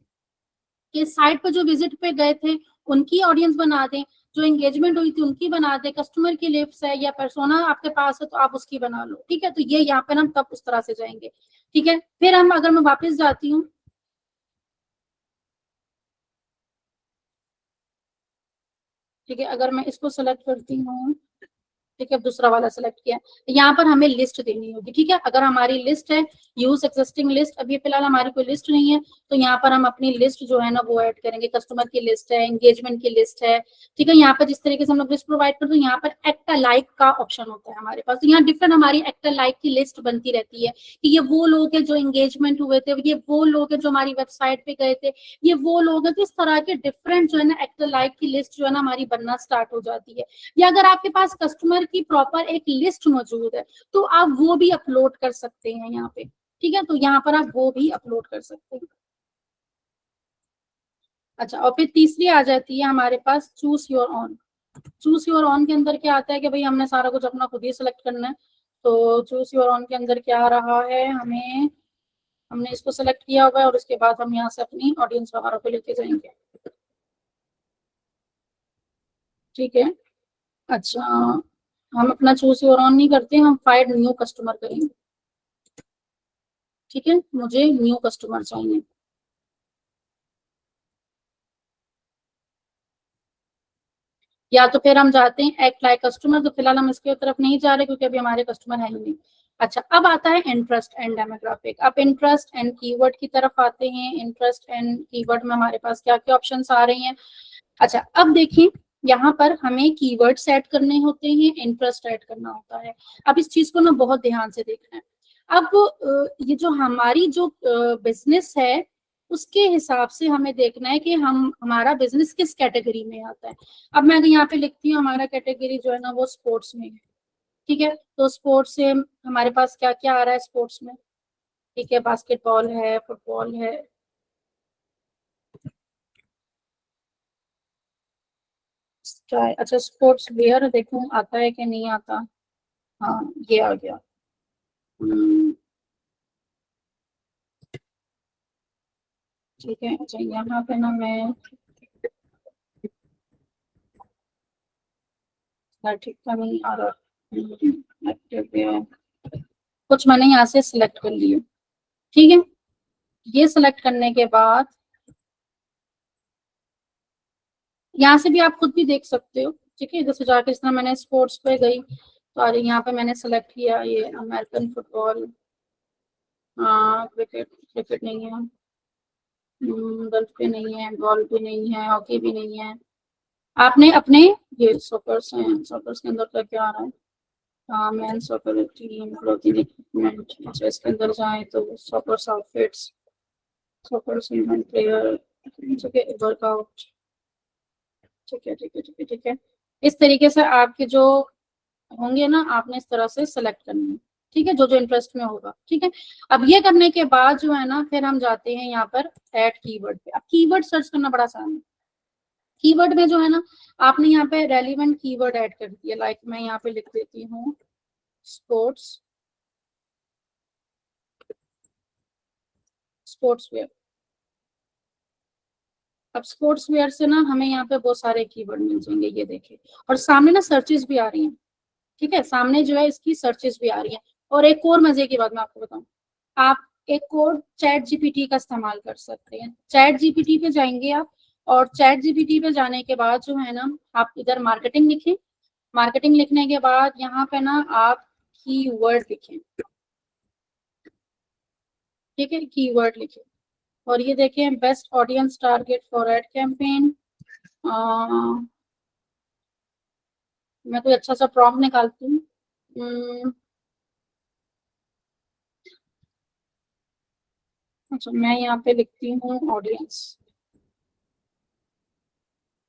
कि साइट पर जो विजिट पे गए थे उनकी ऑडियंस बना दें, जो एंगेजमेंट हुई थी उनकी बना दें, कस्टमर की लिस्ट है या पर्सोना आपके पास है तो आप उसकी बना लो। ठीक है, तो ये यहाँ पर हम तब उस तरह से जाएंगे। ठीक है, फिर हम अगर मैं वापस जाती हूँ, ठीक है, अगर मैं इसको सेलेक्ट करती हूँ, ठीक है, दूसरा वाला सेलेक्ट किया, यहाँ पर हमें लिस्ट देनी होगी। ठीक है, अगर हमारी लिस्ट है यूज एक्सिस्टिंग लिस्ट, अभी फिलहाल हमारी कोई लिस्ट नहीं है, तो यहाँ पर हम अपनी लिस्ट जो है ना वो ऐड करेंगे। कस्टमर की लिस्ट है, एंगेजमेंट की लिस्ट है, ठीक है। यहाँ पर जिस तरीके से हम लोग लिस्ट प्रोवाइड करते हैं, यहाँ पर एक्ट लाइक का ऑप्शन होता है हमारे पास, तो यहाँ डिफरेंट हमारी एक्ट लाइक की लिस्ट बनती रहती है कि ये वो लोग हैं जो एंगेजमेंट हुए थे, ये वो लोग हैं जो हमारी वेबसाइट पे गए थे, ये वो लोग हैं। तो इस तरह के डिफरेंट जो है ना एक्ट लाइक की लिस्ट जो है ना हमारी बनना स्टार्ट हो जाती है। या अगर आपके पास कस्टमर की प्रॉपर एक लिस्ट मौजूद है, तो आप वो भी अपलोड कर सकते हैं यहाँ पे। ठीक है, तो यहाँ पर आप वो भी अपलोड कर सकते हैं। अच्छा, और फिर तीसरी आ जाती है हमारे पास choose your own. Choose your own के अंदर क्या आता है कि भाई हमने सारा कुछ अपना खुद ही सिलेक्ट करना है। तो चूज योर ऑन के अंदर क्या आ रहा है, हमें, हमने इसको सेलेक्ट किया हुआ है और उसके बाद हम यहाँ से अपनी ऑडियंस वगैरह को लेके जाएंगे। ठीक है, अच्छा, हम अपना चूज योर ऑन नहीं करते, हम फाइंड न्यू कस्टमर करेंगे। ठीक है, मुझे न्यू कस्टमर चाहिए। या तो फिर हम जाते हैं एक्ट लाइक कस्टमर, तो फिलहाल हम इसके तरफ नहीं जा रहे क्योंकि अभी हमारे कस्टमर है ही नहीं। अच्छा, अब आता है इंटरेस्ट एंड डेमोग्राफिक। अब इंटरेस्ट एंड कीवर्ड की तरफ आते हैं। इंटरेस्ट एंड कीवर्ड में हमारे पास क्या क्या ऑप्शंस आ रहे हैं। अच्छा, अब देखिए, यहाँ पर हमें कीवर्ड सेट करने होते हैं, इंटरेस्ट ऐड करना होता है। अब इस चीज को ना बहुत ध्यान से देखना है। अब ये जो हमारी जो बिजनेस है, उसके हिसाब से हमें देखना है कि हम, हमारा बिजनेस किस कैटेगरी में आता है। अब मैं यहाँ पे लिखती हूँ हमारा कैटेगरी जो है ना वो स्पोर्ट्स में है। ठीक है, तो स्पोर्ट्स से हमारे पास क्या क्या आ रहा है स्पोर्ट्स में। ठीक है, बास्केटबॉल है, फुटबॉल है, अच्छा स्पोर्ट्स वेयर देखूं आता है कि नहीं आता। हाँ, ये आ गया। हम्म, ठीक है, अच्छा यहाँ पे ना मैं, ठीक का नहीं आ रहा। एक्टिव वेयर, कुछ मैंने यहाँ से सिलेक्ट कर लिया। ठीक है, ये सिलेक्ट करने के बाद यहाँ से भी आप खुद भी देख सकते हो। ठीक है, जैसे जाके इस तरह मैंने स्पोर्ट्स पे गई, तो आज यहाँ पे मैंने सेलेक्ट किया ये अमेरिकन फुटबॉल। हाँ, क्रिकेट, क्रिकेट नहीं है, गोल्फ भी नहीं है, बॉल भी नहीं है, हॉकी भी नहीं है। आपने अपने, ये सॉकर्स हैं, सॉकर्स के अंदर का क्या आ रहा है, हाँ man soccer team clothing equipment. अच्छा, इसके अंदर जाए तो shockers outfits, soccer cement player, workout, ठीक है ठीक है ठीक है ठीक है। इस तरीके से आपके जो होंगे ना, आपने इस तरह से सेलेक्ट करनी है, ठीक है, जो जो इंटरेस्ट में होगा, ठीक है। अब ये करने के बाद जो है ना, फिर हम जाते हैं यहाँ पर ऐड कीवर्ड पे। अब कीवर्ड सर्च करना बड़ा आसान है। कीवर्ड में जो है ना, आपने यहाँ पे रेलिवेंट कीवर्ड ऐड कर दिया। लाइक मैं यहाँ पे लिख देती हूँ स्पोर्ट्स, स्पोर्ट्स वेयर। अब स्पोर्ट्स वेयर से ना हमें यहाँ पे बहुत सारे कीवर्ड मिल जाएंगे, ये देखिए। और सामने ना सर्चेस भी आ रही हैं, ठीक है, सामने जो है इसकी सर्चेस भी आ रही हैं। और एक और मजे की बात मैं आपको बताऊं, आप एक और चैट जीपीटी का इस्तेमाल कर सकते हैं। चैट जीपीटी पे जाएंगे आप, और चैट जीपीटी पे जाने के बाद जो है ना, आप इधर मार्केटिंग लिखें। मार्केटिंग लिखने के बाद यहाँ पे ना आप कीवर्ड लिखें, ठीक है, कीवर्ड लिखें। और ये देखें, best audience target for ad campaign. मैं कोई अच्छा सा प्रॉम्प्ट निकालती हूँ। अच्छा, मैं यहाँ पे लिखती हूँ audience,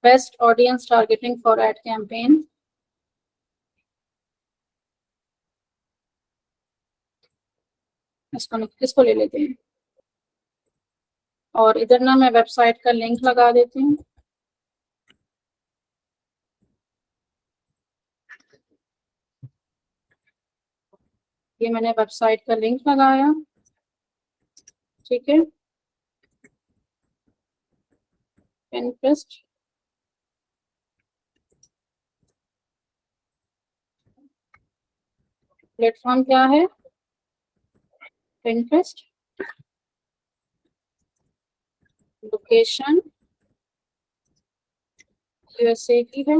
best audience targeting for ad campaign. इसको ले लेते हैं। और इधर ना मैं वेबसाइट का लिंक लगा देती हूँ। ये मैंने वेबसाइट का लिंक लगाया, ठीक है। पिंटरेस्ट, प्लेटफॉर्म क्या है? पिंटरेस्ट। लोकेशन यूएसए की है।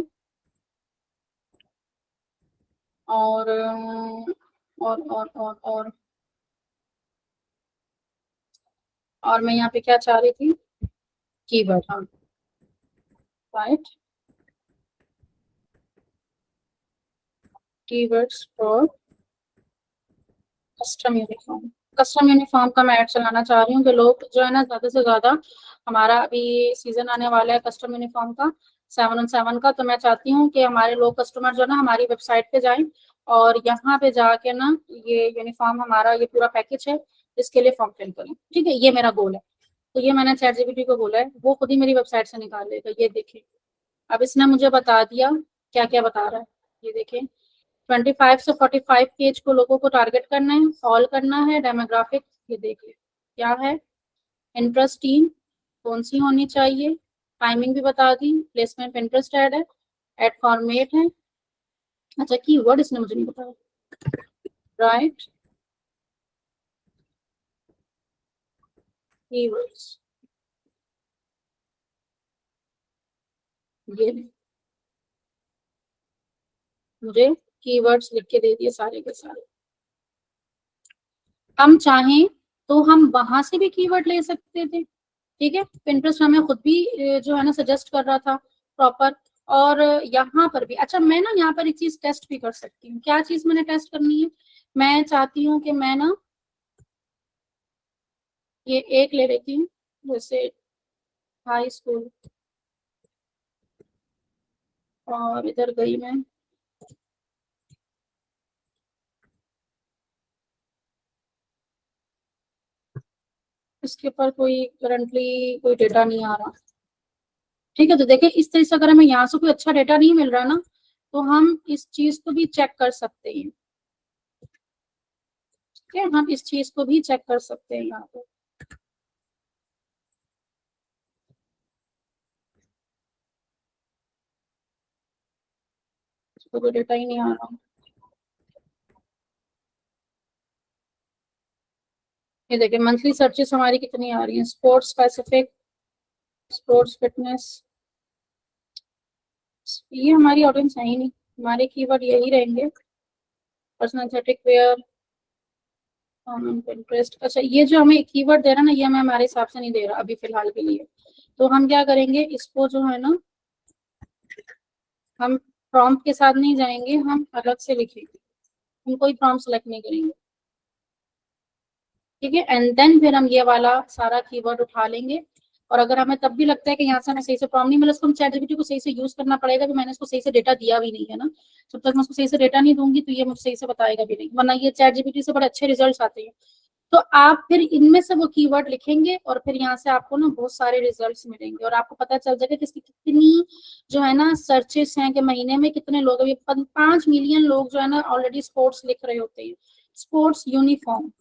और और मैं यहाँ पे क्या चाह रही थी? कीवर्ड, हाँ, right, keywords for custom uniform. Custom uniform का मैं ऐड चलाना चाह रही हूँ कि लोग जो है ना, ज्यादा से ज्यादा, हमारा अभी सीजन आने वाला है कस्टम यूनिफॉर्म का, 7-on-7 का। तो मैं चाहती हूँ कि हमारे लोग कस्टमर जो है ना, हमारी वेबसाइट पे जाएं, और यहाँ पे जाके ना, ये यूनिफॉर्म हमारा ये पूरा पैकेज है, इसके लिए फॉर्म फिल करें, ठीक है, ये मेरा गोल है। तो ये मैंने चैट जीपीटी को बोला है, वो खुद ही मेरी वेबसाइट से निकाल लेगा, ये देखिए। अब इसने मुझे बता दिया क्या क्या बता रहा है, ये देखिए। 25 से 45 एज को लोगों को टारगेट करना है, सॉल्व करना है डेमोग्राफिक, ये देखिए क्या है। इंटरेस्ट टीम कौन सी होनी चाहिए, टाइमिंग भी बता दी, प्लेसमेंट इंटरेस्ट ऐड है, एड फॉर्मेट है। अच्छा, कीवर्ड इसने मुझे नहीं बताया, राइट, कीवर्ड्स, ये मुझे कीवर्ड्स लिख के दे दिए सारे के सारे। हम चाहें तो हम वहां से भी कीवर्ड ले सकते थे, ठीक है। पिंटरेस्ट हमें खुद भी जो है ना सजेस्ट कर रहा था प्रॉपर। और यहाँ पर भी, अच्छा, मैं ना यहाँ पर एक चीज टेस्ट भी कर सकती हूँ। क्या चीज मैंने टेस्ट करनी है? मैं चाहती हूँ कि मैं ना ये एक ले लेती हूँ, जैसे हाई स्कूल, और इधर गई मैं, इसके ऊपर कोई करंटली कोई डेटा नहीं आ रहा, ठीक है। तो देखिए, इस तरह से अगर हमें यहाँ से कोई अच्छा डेटा नहीं मिल रहा ना, तो हम इस चीज को भी चेक कर सकते हैं, ठीक है, हम इस चीज को भी चेक कर सकते हैं यहाँ पे। तो कोई डेटा ही नहीं आ रहा। ये देखिए, मंथली सर्चेस हमारी कितनी आ रही हैं। स्पोर्ट्स स्पेसिफिक, स्पोर्ट्स फिटनेस, ये हमारी ऑडियंस है ही नहीं, हमारे कीवर्ड यही रहेंगे। Personal aesthetic wear, interest. अच्छा, ये जो हमें कीवर्ड दे रहा है ना, ये हमें हमारे हिसाब से नहीं दे रहा अभी फिलहाल के लिए। तो हम क्या करेंगे, इसको जो है ना, हम प्रॉम्प्ट के साथ नहीं जाएंगे, हम अलग से लिखेंगे, हम कोई प्रॉम्प्ट सेलेक्ट नहीं करेंगे। ठीक है। एंड देन फिर हम ये वाला सारा कीवर्ड उठा लेंगे, और अगर हमें तब भी लगता है कि यहाँ से हमें सही से प्रॉम्प्ट नहीं मिला, उसको हम चैट जीपीटी को सही से यूज करना पड़ेगा कि मैंने इसको सही से डेटा दिया भी नहीं है ना। जब तक मैं उसको सही से डेटा नहीं दूंगी तो ये मुझे सही से बताएगा भी नहीं, वरना ये चैट जीपीटी से बड़े अच्छे रिजल्ट आते हैं। तो आप फिर इनमें से वो कीवर्ड लिखेंगे और फिर यहाँ से आपको ना बहुत सारे रिजल्ट्स मिलेंगे, और आपको पता चल जाएगा कि इसकी कितनी जो है ना सर्चेस हैं, कि महीने में कितने लोग, अभी 5 मिलियन लोग जो है ना ऑलरेडी स्पोर्ट्स लिख रहे होते हैं। स्पोर्ट्स यूनिफॉर्म,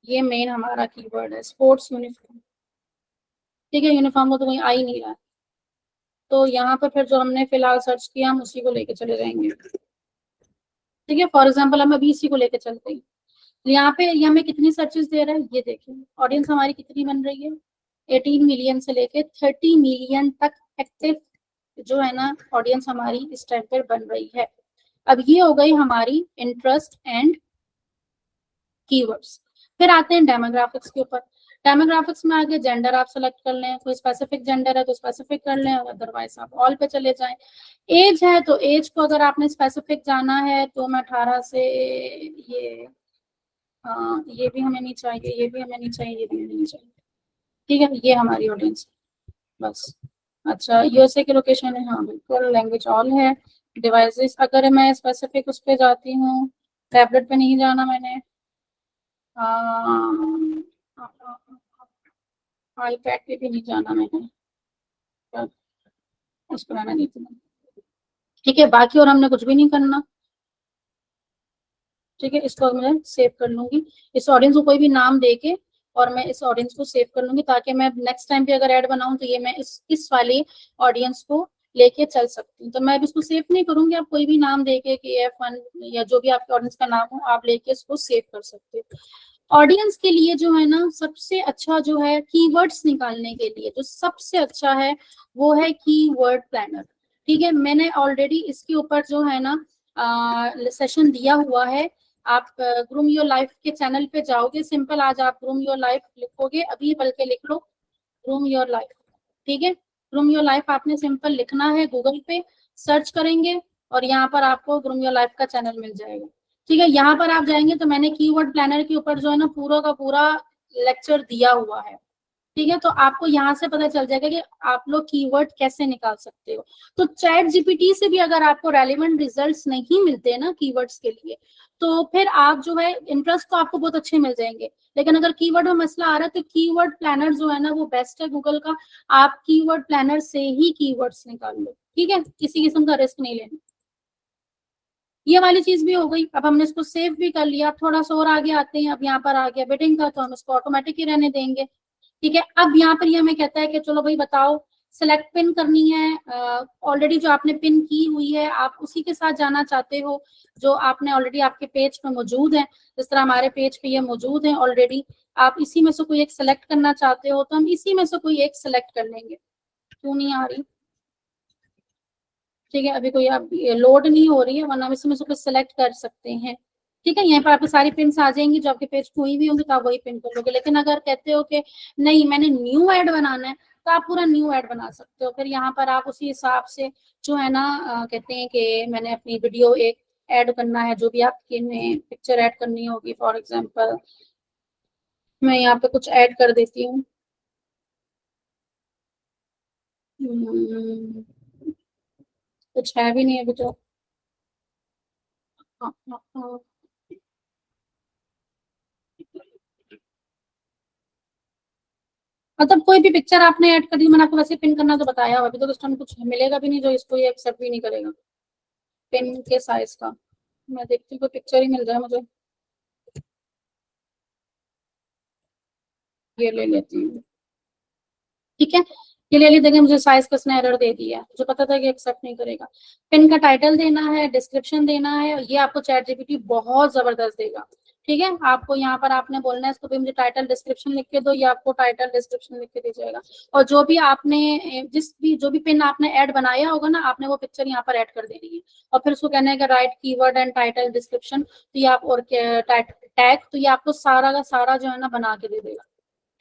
ये मेन हमारा कीवर्ड है, स्पोर्ट्स यूनिफॉर्म। ठीक है, यूनिफॉर्म को तो कहीं आ ही नहीं रहा है, तो यहाँ पे फिर जो हमने फिलहाल सर्च किया हम उसी को लेके चले जाएंगे। ठीक है, फॉर एग्जाम्पल हम अभी इसी को लेके चलते हैं। यहाँ पे ये हमें कितनी सर्चेस दे रहा है, ये देखिए ऑडियंस हमारी कितनी बन रही है, 18 मिलियन से लेके 30 मिलियन तक एक्टिव जो है ना ऑडियंस हमारी इस टाइम पर बन रही है। अब ये हो गई हमारी इंटरेस्ट एंड कीवर्ड्स। फिर आते हैं डेमोग्राफिक्स के ऊपर। डेमोग्राफिक्स में आगे जेंडर आप सेलेक्ट कर लें, कोई स्पेसिफिक जेंडर है तो स्पेसिफिक कर लें, और अदरवाइज आप ऑल पे चले जाएं। एज है तो एज को अगर आपने स्पेसिफिक जाना है तो मैं 18 से ये ये भी हमें नहीं चाहिए, ये भी हमें नहीं चाहिए, ये भी हमें नहीं चाहिए। ठीक है, ये हमारी ऑडियंस बस। अच्छा, यूएसए की लोकेशन है, हाँ बिल्कुल, लैंग्वेज ऑल है। डिवाइसेस अगर मैं स्पेसिफिक उस पर जाती हूँ, टैबलेट पे नहीं जाना मैंने, आईपैड पे भी नहीं जाना मैंने, उसको रहना नहीं थी। ठीक है, बाकी और हमने कुछ भी नहीं करना। ठीक है, इसको मैं सेव कर लूंगी, इस ऑडियंस को कोई भी नाम दे के, और मैं इस ऑडियंस को सेव कर लूंगी, ताकि मैं नेक्स्ट टाइम पे अगर ऐड बनाऊं तो ये मैं इस वाले ऑडियंस को लेके चल सकती हूँ। तो मैं अब इसको सेव नहीं करूंगी, आप कोई भी नाम देके कि F1 या जो भी आपके ऑडियंस का नाम हो आप लेके इसको सेव कर सकते हो। ऑडियंस के लिए जो है ना सबसे अच्छा जो है कीवर्ड्स निकालने के लिए जो सबसे अच्छा है वो है कीवर्ड प्लानर। ठीक है, मैंने ऑलरेडी इसके ऊपर जो है ना सेशन दिया हुआ है। आप ग्रूम योर लाइफ के चैनल पे जाओगे, सिंपल आज आप ग्रूम योर लाइफ लिखोगे, अभी बल्कि लिख लो ग्रूम योर लाइफ। ठीक है, ग्रूम योर लाइफ आपने सिंपल लिखना है, गूगल पे सर्च करेंगे और यहाँ पर आपको ग्रूम योर लाइफ का चैनल मिल जाएगा। ठीक है, यहाँ पर आप जाएंगे तो मैंने कीवर्ड प्लानर के ऊपर जो है ना पूरा का पूरा लेक्चर दिया हुआ है। ठीक है, तो आपको यहाँ से पता चल जाएगा कि आप लोग कीवर्ड कैसे निकाल सकते हो। तो चैट जीपीटी से भी अगर आपको रेलिवेंट रिजल्ट्स नहीं मिलते ना कीवर्ड्स के लिए, तो फिर आप जो है इंटरेस्ट तो आपको बहुत अच्छे मिल जाएंगे, लेकिन अगर कीवर्ड में मसला आ रहा है तो कीवर्ड प्लानर जो है ना वो बेस्ट है गूगल का। आप कीवर्ड प्लानर से ही कीवर्ड्स निकाल लो। ठीक है, किसी किस्म का रिस्क नहीं लेना। ये वाली चीज भी हो गई। अब हमने इसको सेव भी कर लिया, थोड़ा सा और आगे आते हैं। अब यहाँ पर आ गया बिडिंग का, तो हम इसको ऑटोमेटिक ही रहने देंगे। ठीक है, अब यहाँ पर ये हमें कहता है कि चलो भाई बताओ, सेलेक्ट पिन करनी है, ऑलरेडी जो आपने पिन की हुई है आप उसी के साथ जाना चाहते हो जो आपने ऑलरेडी आपके पेज पे मौजूद है। जिस तरह हमारे पेज पे ये मौजूद है ऑलरेडी, आप इसी में से कोई एक सेलेक्ट करना चाहते हो तो हम इसी में से कोई एक सेलेक्ट कर लेंगे। क्यों नहीं आ रही? ठीक है, अभी कोई आप लोड नहीं हो रही है, वरना हम इसमें से कुछ सेलेक्ट कर सकते हैं। ठीक है, यहाँ पर आपको सारी पिन्स आ जाएंगी जो आपके पेज पे हुई भी होंगी, तो आप वही पिन कर लोगे। लेकिन अगर कहते हो कि नहीं मैंने न्यू ऐड बनाना है, तो आप पूरा न्यू ऐड बना सकते हो। फिर यहाँ पर आप उसी हिसाब से जो है ना कहते हैं कि मैंने अपनी वीडियो एक ऐड करना है, जो भी आपके में पिक्चर ऐड करनी होगी। फॉर एग्जाम्पल मैं यहाँ पे कुछ ऐड कर देती हूँ। कुछ है भी नहीं अभी तो। हाँ, हाँ, हाँ। मतलब कोई भी पिक्चर आपने ऐड कर दी, मैंने आपको वैसे पिन करना तो बताया हुआ, अभी तो उस टाइम कुछ मिलेगा भी नहीं जो इसको ये एक्सेप्ट भी नहीं करेगा पिन के साइज का। मैं देखती हूँ कोई पिक्चर ही मिल जाए मुझे, ये ले लेती हूँ। ठीक है, ये ले ली। देखिए मुझे साइज का इसने एरर दे दिया है, मुझे पता था कि एक्सेप्ट नहीं करेगा। पिन का टाइटल देना है, डिस्क्रिप्शन देना है, ये आपको चैट जीपीटी बहुत जबरदस्त देगा। ठीक है, आपको यहाँ पर आपने बोलना है इसको भी मुझे टाइटल डिस्क्रिप्शन लिख के दो, ये आपको टाइटल डिस्क्रिप्शन लिख के दे जाएगा। और जो भी आपने जो भी पिन आपने ऐड बनाया होगा ना, आपने वो पिक्चर यहाँ पर ऐड कर देनी है। और फिर उसको कहना है कि right keyword and title description, तो ये आप और टैग, तो ये आपको सारा का सारा जो है ना बना के दे देगा।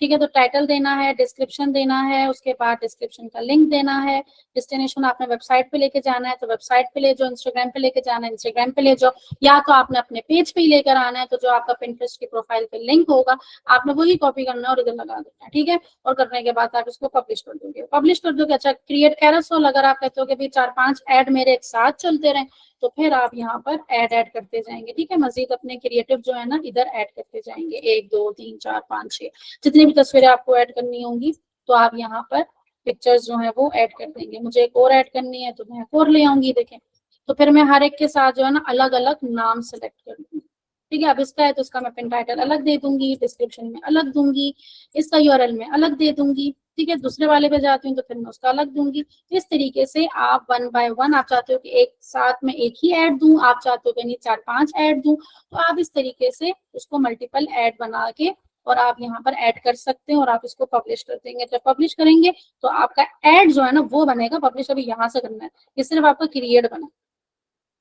ठीक है। तो टाइटल देना है, डिस्क्रिप्शन देना है, उसके बाद डिस्क्रिप्शन का लिंक देना है, डेस्टिनेशन आपने वेबसाइट पे लेके जाना है तो वेबसाइट पे ले जाओ, इंस्टाग्राम पे लेके जाना है इंस्टाग्राम पे ले जाओ, या तो आपने अपने पेज पे ही लेकर आना है, तो जो आपका पिंटरेस्ट की प्रोफाइल पे लिंक होगा आपने वही कॉपी करना है और इधर लगा देना है। ठीक है। और करने के बाद आप इसको पब्लिश कर दोगे। पब्लिश कर दोगे, अच्छा क्रिएट कैरोसेल, अगर आप कहते हो कि भाई 4-5 ऐड मेरे एक साथ चलते रहे, तो फिर आप यहाँ पर ऐड करते जाएंगे। ठीक है। मजीद अपने क्रिएटिव जो है ना इधर ऐड करते जाएंगे, 1 2 3 4 5 6 जितनी भी तस्वीरें आपको ऐड करनी होंगी, तो आप यहाँ पर पिक्चर्स जो है वो ऐड कर देंगे। मुझे एक और ऐड करनी है तो मैं एक और ले आऊंगी। देखें, तो फिर मैं हर एक के साथ जो है ना अलग अलग नाम सेलेक्ट कर दूंगी। ठीक है। अब इसका है तो इसका मैं पिन टाइटल अलग दे दूंगी, डिस्क्रिप्शन में अलग दूंगी, इसका यूआरएल में अलग दे दूंगी। ठीक है। दूसरे वाले पे जाती हूँ तो फिर मैं उसका अलग दूंगी। इस तरीके से आप 1 बाय 1, आप चाहते हो कि एक साथ में एक ही ऐड दूं, आप चाहते हो कि नहीं 4-5 ऐड दूं, तो आप इस तरीके से उसको मल्टीपल ऐड बना के और आप यहाँ पर ऐड कर सकते हैं और आप इसको पब्लिश कर देंगे। जब पब्लिश करेंगे तो आपका ऐड जो है ना वो बनेगा। पब्लिश अभी यहाँ से करना है, ये सिर्फ आपका क्रिएट बना,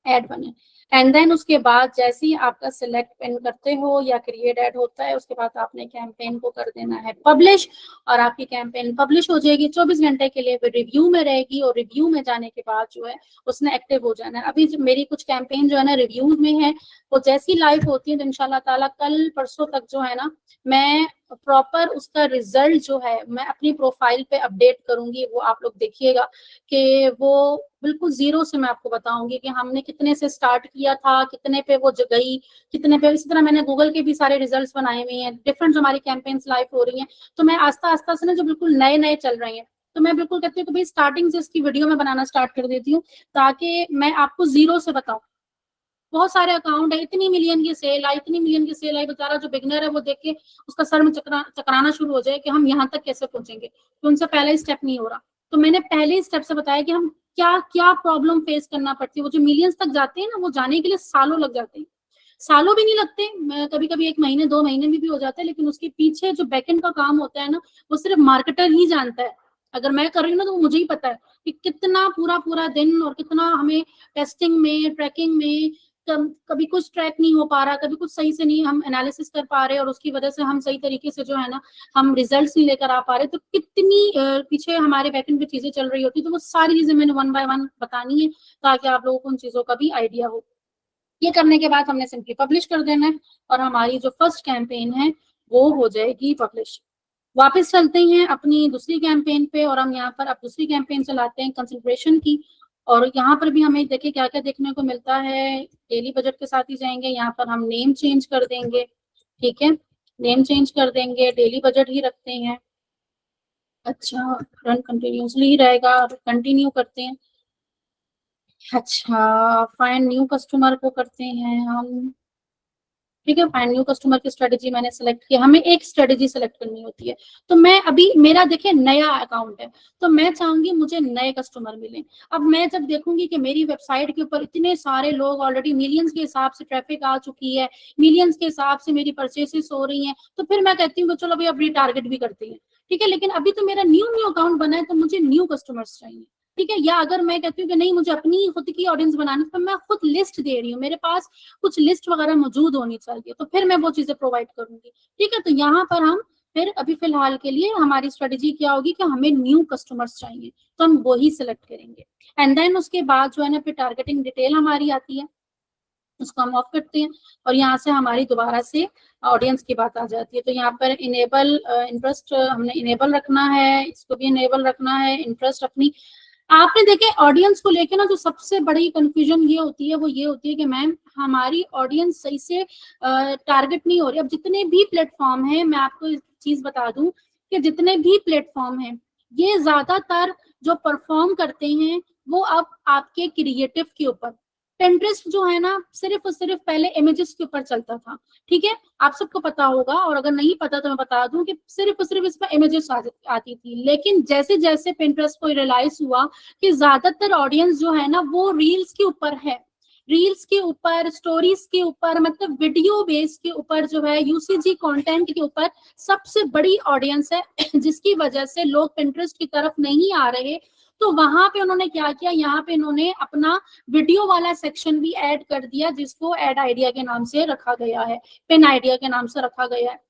ऐड बने। एंड देन उसके बाद जैसे ही आपका सिलेक्ट पिन करते हो या क्रिएट ऐड होता है, उसके बाद आपने कैंपेन को कर देना है पब्लिश, और आपकी कैंपेन पब्लिश हो जाएगी। 24 घंटे के लिए रिव्यू में रहेगी, और रिव्यू में जाने के बाद जो है उसने एक्टिव हो जाना है। अभी मेरी कुछ कैंपेन जो है ना रिव्यू में है, वो जैसी लाइव होती है तो इंशाल्लाह ताला कल परसों तक जो है ना मैं प्रॉपर उसका रिजल्ट जो है मैं अपनी प्रोफाइल पे अपडेट करूंगी। वो आप लोग देखिएगा कि वो बिल्कुल जीरो से मैं आपको बताऊंगी कि हमने कितने से स्टार्ट किया था, कितने पे वो गई, कितने पे। इसी तरह मैंने गूगल के भी सारे रिजल्ट्स बनाए हुए हैं, डिफरेंट जो हमारी कैंपेन्स लाइव हो रही हैं, तो मैं आस्ता आस्ता से ना जो बिल्कुल नए नए चल रहे हैं, तो मैं बिल्कुल कहती हूँ कि भाई स्टार्टिंग से इसकी वीडियो में बनाना स्टार्ट कर देती हूँ ताकि मैं आपको जीरो से बताऊं। बहुत सारे अकाउंट है, इतनी मिलियन की सेल आई, इतनी मिलियन की सेल आई, बेचारा जो बिगनर है वो देख के उसका सर में चकराना शुरू हो जाए कि हम यहाँ तक कैसे पहुंचेंगे, तो उनसे पहला ही स्टेप नहीं हो रहा। तो मैंने पहले ही स्टेप से बताया कि हम क्या क्या प्रॉब्लम फेस करना पड़ती है। वो जो मिलियंस तक जाते हैं ना, वो जाने के लिए सालों लग जाते हैं, सालों भी नहीं लगते, कभी कभी 1 महीने 2 महीने में भी हो जाता है, लेकिन उसके पीछे जो बैकएंड का काम होता है ना, वो सिर्फ मार्केटर ही जानता है। अगर मैं कर रही हूँ ना तो वो मुझे ही पता है कि कितना पूरा पूरा दिन और कितना हमें टेस्टिंग में, ट्रैकिंग में, कभी कुछ ट्रैक नहीं हो पा रहा, कभी कुछ सही से नहीं हम एनालिसिस कर पा रहे, और उसकी वजह से हम सही तरीके से जो है ना हम रिजल्ट्स नहीं लेकर आ पा रहे। तो कितनी पीछे हमारे बैकएंड पे चीजें चल रही होती, तो वो सारी चीजें मैंने 1 बाय 1 बतानी है ताकि आप लोगों को उन चीजों का भी आइडिया हो। ये करने के बाद हमने सिंपली पब्लिश कर देना है और हमारी जो फर्स्ट कैंपेन है वो हो जाएगी पब्लिश। वापस चलते हैं अपनी दूसरी कैंपेन पे, और हम यहाँ पर अब दूसरी कैंपेन चलाते हैं कंसंट्रेशन की। और यहाँ पर भी हमें देखिए क्या क्या देखने को मिलता है। डेली बजट के साथ ही जाएंगे, यहाँ पर हम नेम चेंज कर देंगे। ठीक है, नेम चेंज कर देंगे, डेली बजट ही रखते हैं। अच्छा, रन कंटिन्यूसली ही रहेगा, कंटिन्यू करते हैं। अच्छा, फाइंड न्यू कस्टमर को करते हैं हम। ठीक है, फाइंड न्यू कस्टमर की स्ट्रेटेजी मैंने सेलेक्ट किया। हमें एक स्ट्रेटेजी सेलेक्ट करनी होती है। तो मैं अभी मेरा देखिए नया अकाउंट है, तो मैं चाहूंगी मुझे नए कस्टमर मिले। अब मैं जब देखूंगी कि मेरी वेबसाइट के ऊपर इतने सारे लोग ऑलरेडी मिलियंस के हिसाब से ट्रैफिक आ चुकी है, मिलियंस के हिसाब से मेरी परचेसेस हो रही हैं, तो फिर मैं कहती हूँ चलो भाई अब रिटारगेट भी करते हैं। ठीक है, लेकिन अभी तो मेरा न्यू अकाउंट बना है तो मुझे न्यू कस्टमर्स चाहिए। ठीक है, या अगर मैं कहती हूँ कि नहीं मुझे अपनी खुद की ऑडियंस बनानी, तो मैं खुद लिस्ट दे रही हूँ, मेरे पास कुछ लिस्ट वगैरह मौजूद होनी चाहिए, तो फिर मैं वो चीजें प्रोवाइड करूंगी। ठीक है, तो यहाँ पर हम फिर अभी फिलहाल के लिए हमारी स्ट्रेटेजी क्या होगी कि हमें न्यू कस्टमर्स चाहिए, तो हम वो ही सिलेक्ट करेंगे। एंड देन उसके बाद जो है ना फिर टारगेटिंग डिटेल हमारी आती है, उसको हम ऑफ करते हैं, और यहाँ से हमारी दोबारा से ऑडियंस की बात आ जाती है। तो यहाँ पर इनेबल इंटरेस्ट हमने इनेबल रखना है, इसको भी इनेबल रखना है, इंटरेस्ट अपनी। आपने देखे ऑडियंस को लेके ना जो सबसे बड़ी कंफ्यूजन ये होती है, वो ये होती है कि मैम हमारी ऑडियंस सही से टारगेट नहीं हो रही। अब जितने भी प्लेटफॉर्म है, मैं आपको एक चीज बता दूं कि जितने भी प्लेटफॉर्म है, ये ज्यादातर जो परफॉर्म करते हैं वो अब आपके क्रिएटिव के ऊपर। Pinterest जो है ना सिर्फ और सिर्फ पहले इमेजेस के ऊपर चलता था। ठीक है, आप सबको पता होगा, और अगर नहीं पता तो मैं बता दूं कि सिर्फ और सिर्फ इसमें इमेजेस आती थी। लेकिन जैसे जैसे Pinterest को रियलाइज हुआ कि ज्यादातर ऑडियंस जो है ना वो रील्स के ऊपर है, रील्स के ऊपर, स्टोरीज के ऊपर, मतलब वीडियो बेस के ऊपर जो है, यूसीजी कंटेंट के ऊपर सबसे बड़ी ऑडियंस है, जिसकी वजह से लोग Pinterest की तरफ नहीं आ रहे। तो वहां पे उन्होंने क्या किया, यहाँ पे इन्होंने अपना वीडियो वाला सेक्शन भी ऐड कर दिया, जिसको ऐड आइडिया के नाम से रखा गया है, पिन आइडिया के नाम से रखा गया है।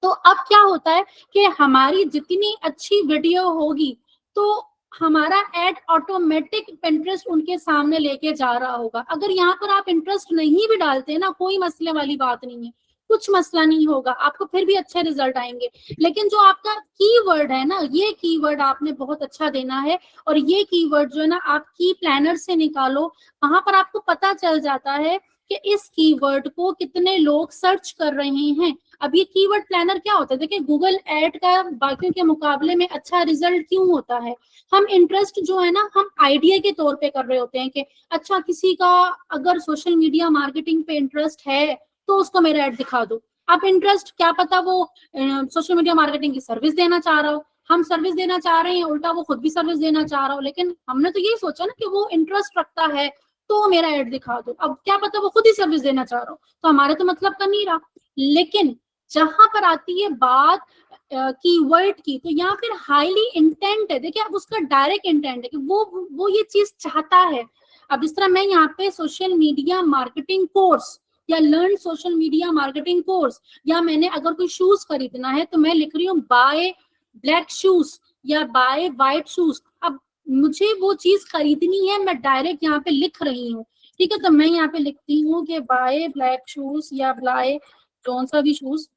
तो अब क्या होता है कि हमारी जितनी अच्छी वीडियो होगी तो हमारा एड ऑटोमेटिक पिंटरेस्ट उनके सामने लेके जा रहा होगा। अगर यहाँ पर आप इंटरेस्ट नहीं भी डालते ना, कोई मसले वाली बात नहीं है, कुछ मसला नहीं होगा, आपको फिर भी अच्छे रिजल्ट आएंगे। लेकिन जो आपका कीवर्ड है ना, ये कीवर्ड आपने बहुत अच्छा देना है, और ये कीवर्ड जो है ना आप की प्लानर से निकालो। वहां पर आपको पता चल जाता है कि इस कीवर्ड को कितने लोग सर्च कर रहे हैं। अब ये कीवर्ड प्लानर क्या होता है, देखिए गूगल एड का बाकियों के मुकाबले में अच्छा रिजल्ट क्यों होता है, हम इंटरेस्ट जो है ना हम आइडिया के तौर पे कर रहे होते हैं कि अच्छा किसी का अगर सोशल मीडिया मार्केटिंग पे इंटरेस्ट है तो उसको मेरा ऐड दिखा दो। आप इंटरेस्ट क्या पता वो सोशल मीडिया मार्केटिंग की सर्विस देना चाह रहा हो, हम सर्विस देना चाह रहे हैं, उल्टा वो खुद भी सर्विस देना चाह रहा हो, लेकिन हमने तो यही सोचा ना कि वो इंटरेस्ट रखता है तो मेरा ऐड दिखा दो। अब क्या पता वो खुद ही सर्विस देना चाह रहा हो, तो हमारे तो मतलब का नहीं रहा। लेकिन जहां पर आती है बात कीवर्ड की, तो यहाँ फिर हाईली इंटेंट है। देखिए अब उसका डायरेक्ट इंटेंट है कि वो ये चीज चाहता है। अब इस तरह मैं यहाँ पे सोशल मीडिया मार्केटिंग कोर्स या learn social media marketing course, या मैंने अगर कोई शूज खरीदना है तो मैं लिख रही हूँ बाय ब्लैक शूज या बाय वाइट शूज। अब मुझे वो चीज खरीदनी है, मैं डायरेक्ट यहाँ पे लिख रही हूँ, ठीक है, तो मैं यहाँ पे लिखती हूँ कि बाय ब्लैक शूज या बाय कौन सा भी शूज।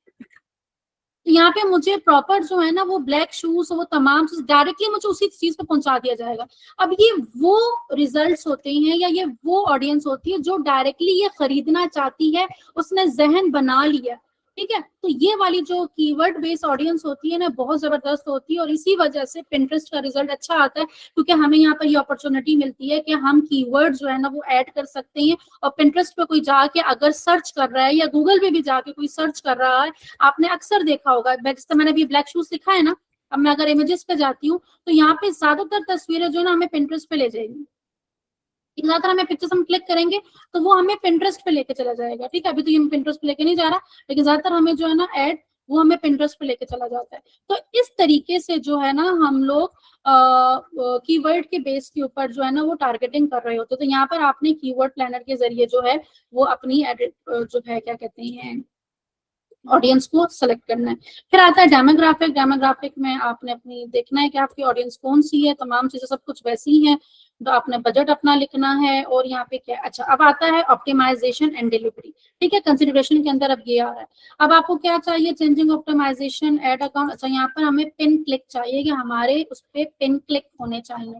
यहाँ पे मुझे प्रॉपर जो है ना वो ब्लैक शूज, वो तमाम चीज डायरेक्टली मुझे उसी चीज पे पहुंचा दिया जाएगा। अब ये वो रिजल्ट्स होते हैं या ये वो ऑडियंस होती है जो डायरेक्टली ये खरीदना चाहती है, उसने जहन बना लिया, ठीक है। तो ये वाली जो कीवर्ड बेस्ड ऑडियंस होती है ना बहुत जबरदस्त होती है, और इसी वजह से पिंटरेस्ट का रिजल्ट अच्छा आता है, क्योंकि हमें यहाँ पर ये अपॉर्चुनिटी मिलती है कि हम कीवर्ड जो है ना वो ऐड कर सकते हैं। और पिंटरेस्ट पे कोई जाके अगर सर्च कर रहा है या गूगल पे भी जाके कोई सर्च कर रहा है, आपने अक्सर देखा होगा, जैसे मैंने अभी ब्लैक शूज लिखा है ना, अब मैं अगर इमेजेस पे जाती हूँ तो यहाँ पे ज्यादातर तस्वीरें जो है ना हमें पिंटरेस्ट पे ले जाएंगी। ज्यादातर हमें पिक्चर्स हम क्लिक करेंगे तो वो हमें पिंटरेस्ट पे लेके चला जाएगा, ठीक है। अभी तो ये पिंटरेस्ट पे लेके नहीं जा रहा, लेकिन ज्यादातर हमें जो है ना ऐड वो हमें पिंटरेस्ट पे लेके चला जाता है। तो इस तरीके से जो है ना हम लोग कीवर्ड के बेस के ऊपर जो है ना वो टारगेटिंग कर रहे होते हैं। तो यहाँ पर आपने कीवर्ड प्लानर के जरिए जो है वो अपनी जो है क्या कहते हैं ऑडियंस को सेलेक्ट करना है। फिर आता है डेमोग्राफिक। डेमोग्राफिक में आपने अपनी देखना है कि आपकी ऑडियंस कौन सी है, तमाम चीजें सब कुछ वैसी हैं, तो आपने बजट अपना लिखना है। और यहाँ पे क्या, अच्छा अब आता है ऑप्टिमाइजेशन एंड डिलीवरी, ठीक है, कंसिडरेशन के अंदर अब ये आ रहा है। अब आपको क्या चाहिए, चेंजिंग ऑप्टिमाइजेशन एड अकाउंट। अच्छा यहाँ पर हमें पिन क्लिक चाहिए कि हमारे उस पर पिन क्लिक होने चाहिए,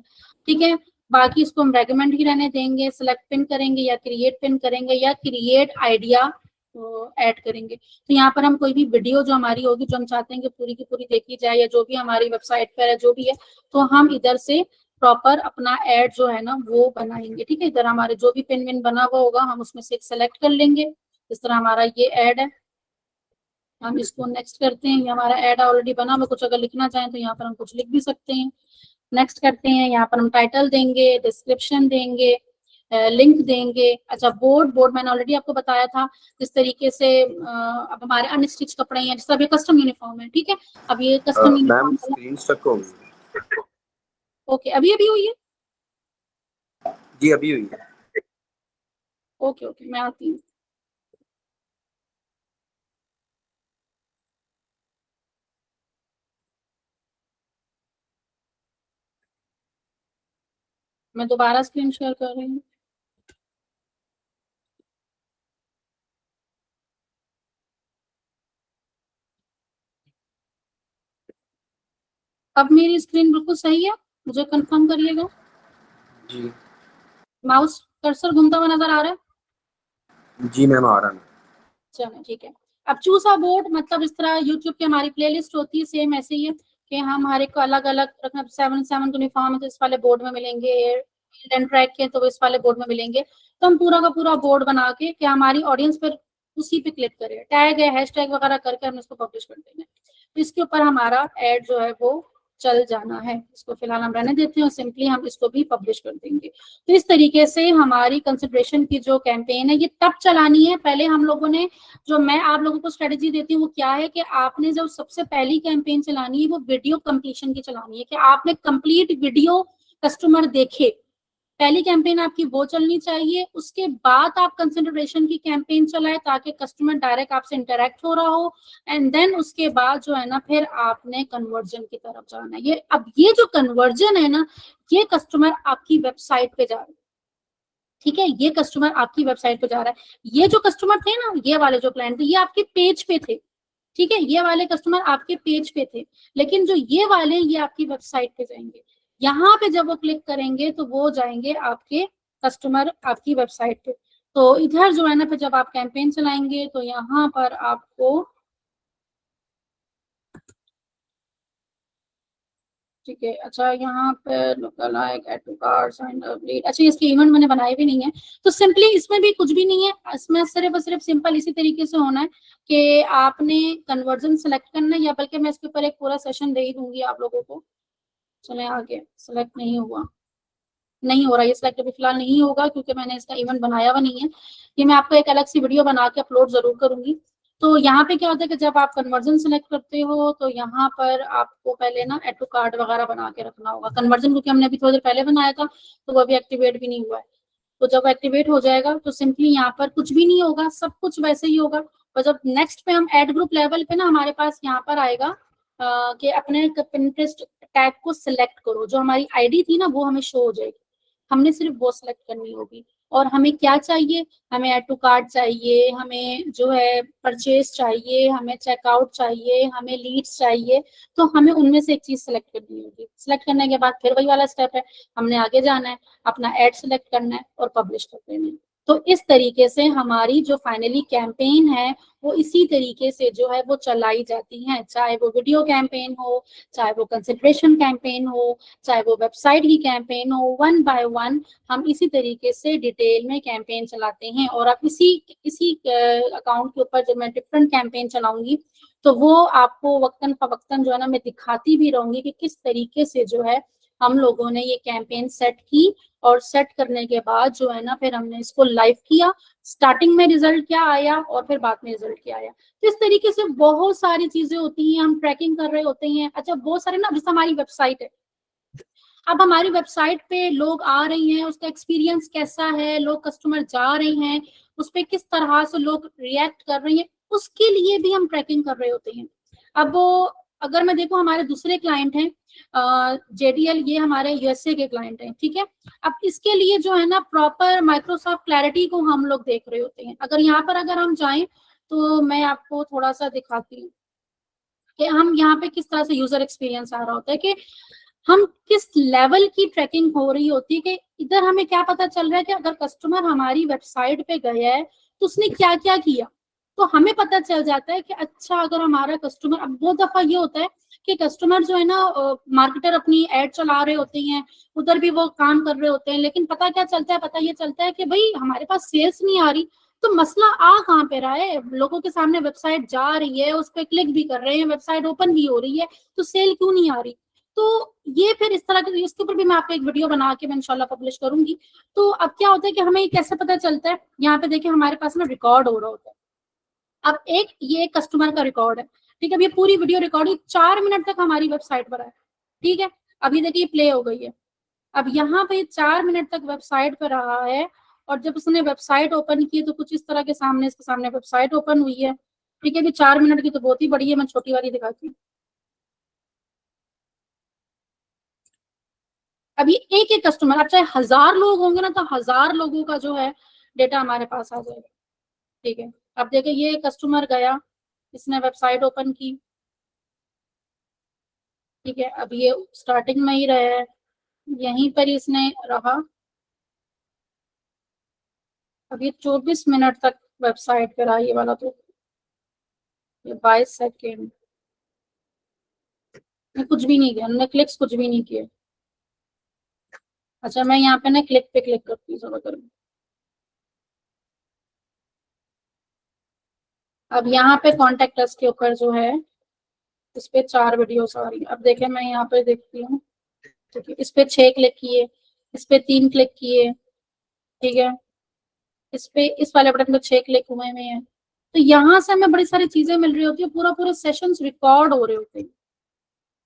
ठीक है। बाकी इसको हम रेकमेंड ही रहने देंगे, सिलेक्ट पिन करेंगे या क्रिएट पिन करेंगे या क्रिएट आइडिया ऐड करेंगे। तो यहाँ पर हम कोई भी वीडियो जो हमारी होगी जो हम चाहते हैं कि पूरी की पूरी देखी जाए, या जो भी हमारी वेबसाइट पर है जो भी है, तो हम इधर से प्रॉपर अपना ऐड जो है ना वो बनाएंगे, ठीक है। इधर हमारे जो भी पिन विन बना हुआ होगा हम उसमें से एक सेलेक्ट कर लेंगे। इस तरह हमारा ये ऐड है, हम इसको नेक्स्ट करते हैं। ये हमारा ऐड ऑलरेडी बना हुआ, कुछ अगर लिखना चाहें तो यहाँ पर हम कुछ लिख भी सकते हैं। नेक्स्ट करते हैं, यहाँ पर हम टाइटल देंगे, डिस्क्रिप्शन देंगे, लिंक देंगे। अच्छा बोर्ड, बोर्ड मैंने ऑलरेडी आपको बताया था जिस तरीके से अब हमारे अनस्टिच कपड़े हैं, जिस तरह ये कस्टम यूनिफॉर्म है, ठीक है। अब ये कस्टम यूनिफॉर्म स्क्रीन स्टक हो गई। ओके अभी अभी हुई है जी अभी हुई है। ओके ओके मैं आती हूँ। मैं दोबारा स्क्रीन शेयर कर रही हूँ। अब मेरी स्क्रीन बिल्कुल सही है, मुझे कंफर्म करिएगा। जी माउस कर्सर घूमता हुआ नजर आ रहा है? जी मैम आ रहा है। चलो ठीक है। अब चूसा बोर्ड मतलब इस तरह यूट्यूब की हमारी प्लेलिस्ट होती है, सेम ऐसे ही है कि हम हर एक को अलग अलग रखना। 7 यूनिफॉर्म है तो इस वाले बोर्ड में मिलेंगे, एंड ट्रैक के तो इस वाले बोर्ड में मिलेंगे। तो हम पूरा का पूरा बोर्ड बना के कि हमारी ऑडियंस पर उसी पे क्लिक करे, टैग है हैशटैग वगैरह करके हम इसको पब्लिश कर देंगे। तो इसके ऊपर हमारा एड जो है वो चल जाना है। इसको फिलहाल हम रहने देते हैं और सिंपली हम इसको भी पब्लिश कर देंगे। तो इस तरीके से हमारी कंसिडरेशन की जो कैंपेन है ये तब चलानी है, पहले हम लोगों ने, जो मैं आप लोगों को स्ट्रेटेजी देती हूँ वो क्या है कि आपने जब सबसे पहली कैंपेन चलानी है वो वीडियो कंप्लीशन की चलानी है, कि आपने कंप्लीट वीडियो कस्टमर देखे। पहली कैंपेन आपकी वो चलनी चाहिए, उसके बाद आप कंसिडरेशन की कैंपेन चलाए ताकि कस्टमर डायरेक्ट आपसे इंटरेक्ट हो रहा हो, एंड देन उसके बाद जो है ना फिर आपने कन्वर्जन की तरफ जाना है। ये जो कन्वर्जन है ना, ये कस्टमर आपकी वेबसाइट पे जा रहा है, ठीक है, ये कस्टमर आपकी वेबसाइट पे जा रहा है। ये जो कस्टमर थे ना, ये वाले जो क्लाइंट थे, ये आपके पेज पे थे, ठीक है, ये वाले कस्टमर आपके पेज पे थे, लेकिन जो ये वाले ये आपकी वेबसाइट पे जाएंगे। यहाँ पे जब वो क्लिक करेंगे तो वो जाएंगे आपके कस्टमर आपकी वेबसाइट पे। तो इधर जो है ना फिर जब आप कैंपेन चलाएंगे तो यहाँ पर आपको, ठीक है, अच्छा यहाँ पे local like add to cart and update, अच्छा इसके इवेंट मैंने बनाए भी नहीं है, तो सिंपली इसमें भी कुछ भी नहीं है, इसमें सिर्फ और सिर्फ सिंपल इसी तरीके से होना है कि आपने कन्वर्जन सेलेक्ट करना है, या बल्कि मैं इसके ऊपर एक पूरा सेशन दे ही दूंगी आप लोगों को। चले आगे, सेलेक्ट नहीं हुआ, नहीं हो रहा, ये सिलेक्ट अभी फिलहाल नहीं होगा क्योंकि मैंने इसका इवेंट बनाया हुआ नहीं है, ये मैं आपको एक अलग सी वीडियो बना के अपलोड जरूर करूंगी। तो यहाँ पे क्या होता है कि जब आप कन्वर्जन सेलेक्ट करते हो तो यहाँ पर आपको पहले ना एड टू कार्ट वगैरह बना के रखना होगा। कन्वर्जन क्योंकि हमने अभी थोड़ी देर पहले बनाया था तो वो अभी एक्टिवेट भी नहीं हुआ है, तो जब एक्टिवेट हो जाएगा तो सिंपली यहाँ पर कुछ भी नहीं होगा, सब कुछ वैसे ही होगा। और जब नेक्स्ट पे हम एड ग्रुप लेवल पे ना हमारे पास यहाँ पर आएगा कि अपने पिंटरेस्ट टैग को सिलेक्ट करो, जो हमारी आईडी थी ना वो हमें शो हो जाएगी, हमने सिर्फ वो सिलेक्ट करनी होगी। और हमें क्या चाहिए, हमें ऐड टू कार्ट चाहिए, हमें जो है परचेज चाहिए, हमें चेकआउट चाहिए, हमें लीड्स चाहिए, तो हमें उनमें से एक चीज सेलेक्ट करनी होगी। सिलेक्ट करने के बाद फिर वही वाला स्टेप है, हमने आगे जाना है, अपना एड सेलेक्ट करना है और पब्लिश कर देना है। तो इस तरीके से हमारी जो फाइनली कैंपेन है वो इसी तरीके से जो है वो चलाई जाती है, चाहे वो वीडियो कैंपेन हो, चाहे वो कंसिडरेशन कैंपेन हो, चाहे वो वेबसाइट की कैंपेन हो, वन बाय वन हम इसी तरीके से डिटेल में कैंपेन चलाते हैं। और अब इसी इसी अकाउंट के ऊपर जब मैं डिफरेंट कैंपेन चलाऊंगी तो वो आपको वक्तन फवक्तन जो है ना मैं दिखाती भी रहूंगी कि किस तरीके से जो है हम लोगों ने ये कैंपेन सेट की, और सेट करने के बाद जो है ना फिर हमने इसको लाइव किया, स्टार्टिंग में रिजल्ट क्या आया और फिर बाद में रिजल्ट क्या आया। तो इस तरीके से बहुत सारी चीजें होती हैं, हम ट्रैकिंग कर रहे होते हैं। अच्छा बहुत सारे ना, जैसे हमारी वेबसाइट है, अब हमारी वेबसाइट पे लोग आ रहे हैं, उसका एक्सपीरियंस कैसा है, लोग कस्टमर जा रहे हैं, उस पर किस तरह से लोग रिएक्ट कर रहे हैं, उसके लिए भी हम ट्रैकिंग कर रहे होते हैं। अब वो अगर मैं देखूं हमारे दूसरे क्लाइंट हैं जेडीएल, ये हमारे यूएसए के क्लाइंट हैं, ठीक है। अब इसके लिए जो है ना प्रॉपर माइक्रोसॉफ्ट क्लैरिटी को हम लोग देख रहे होते हैं। अगर यहाँ पर अगर हम जाएं तो मैं आपको थोड़ा सा दिखाती हूँ कि हम यहाँ पे किस तरह से यूजर एक्सपीरियंस आ रहा होता है, कि हम किस लेवल की ट्रैकिंग हो रही होती है। कि इधर हमें क्या पता चल रहा है कि अगर कस्टमर हमारी वेबसाइट पे गया है तो उसने क्या क्या किया, तो हमें पता चल जाता है कि अच्छा अगर हमारा कस्टमर, अब बहुत दफा ये होता है कि कस्टमर जो है ना मार्केटर अपनी एड चला रहे होते हैं, उधर भी वो काम कर रहे होते हैं, लेकिन पता क्या चलता है, पता ये चलता है कि भाई हमारे पास सेल्स नहीं आ रही। तो मसला आ कहाँ पे रहा है, लोगों के सामने वेबसाइट जा रही है, उस पर क्लिक भी कर रहे हैं, वेबसाइट ओपन भी हो रही है, तो सेल क्यों नहीं आ रही। तो ये फिर इस तरह के, इसके ऊपर भी मैं आपको एक वीडियो बना के मैं इंशाल्लाह पब्लिश करूंगी। तो अब क्या होता है कि हमें कैसे पता चलता है, यहाँ पे देखिए हमारे पास ना रिकॉर्ड हो रहा होता है। अब ये कस्टमर का रिकॉर्ड है, ठीक है, अब ये पूरी वीडियो रिकॉर्डिंग 4 मिनट तक हमारी वेबसाइट पर है, ठीक है। अभी देखिए प्ले हो गई है, अब यहाँ पे 4 मिनट तक वेबसाइट पर रहा है, और जब उसने वेबसाइट ओपन की तो कुछ इस तरह के सामने, इसके सामने वेबसाइट ओपन हुई है, ठीक है। अभी 4 मिनट की तो बहुत ही बड़ी है, मैं छोटी वाली दिखाती हूँ। अभी एक एक कस्टमर, अब चाहे 1000 लोग होंगे ना तो 1000 लोगों का जो है डेटा हमारे पास आ जाएगा, ठीक है। अब देखिए ये कस्टमर गया, इसने वेबसाइट ओपन की, ठीक है, अब ये स्टार्टिंग में ही रहा है, यहीं पर ही इसने रहा। अब ये 24 मिनट तक वेबसाइट पे रहा ये वाला, तो ये 22 सेकेंड मैं कुछ भी नहीं किया, हमने क्लिक्स कुछ भी नहीं किए। अच्छा मैं यहाँ पे ना क्लिक पे क्लिक करती हूँ जरा कर। अब यहाँ पे कॉन्टेक्ट अस के ऊपर जो है इस पे 4 वीडियोस आ रही है। अब देखें मैं यहाँ पे देखती हूँ, ठीक है, इस पे 6 क्लिक किए, इस पे 3 क्लिक किए, ठीक है, इस पे इस वाले बटन पे 6 क्लिक हुए हैं। तो यहाँ से हमें बड़ी सारी चीजें मिल रही होती है, पूरा पूरे सेशंस रिकॉर्ड हो रहे होते हैं।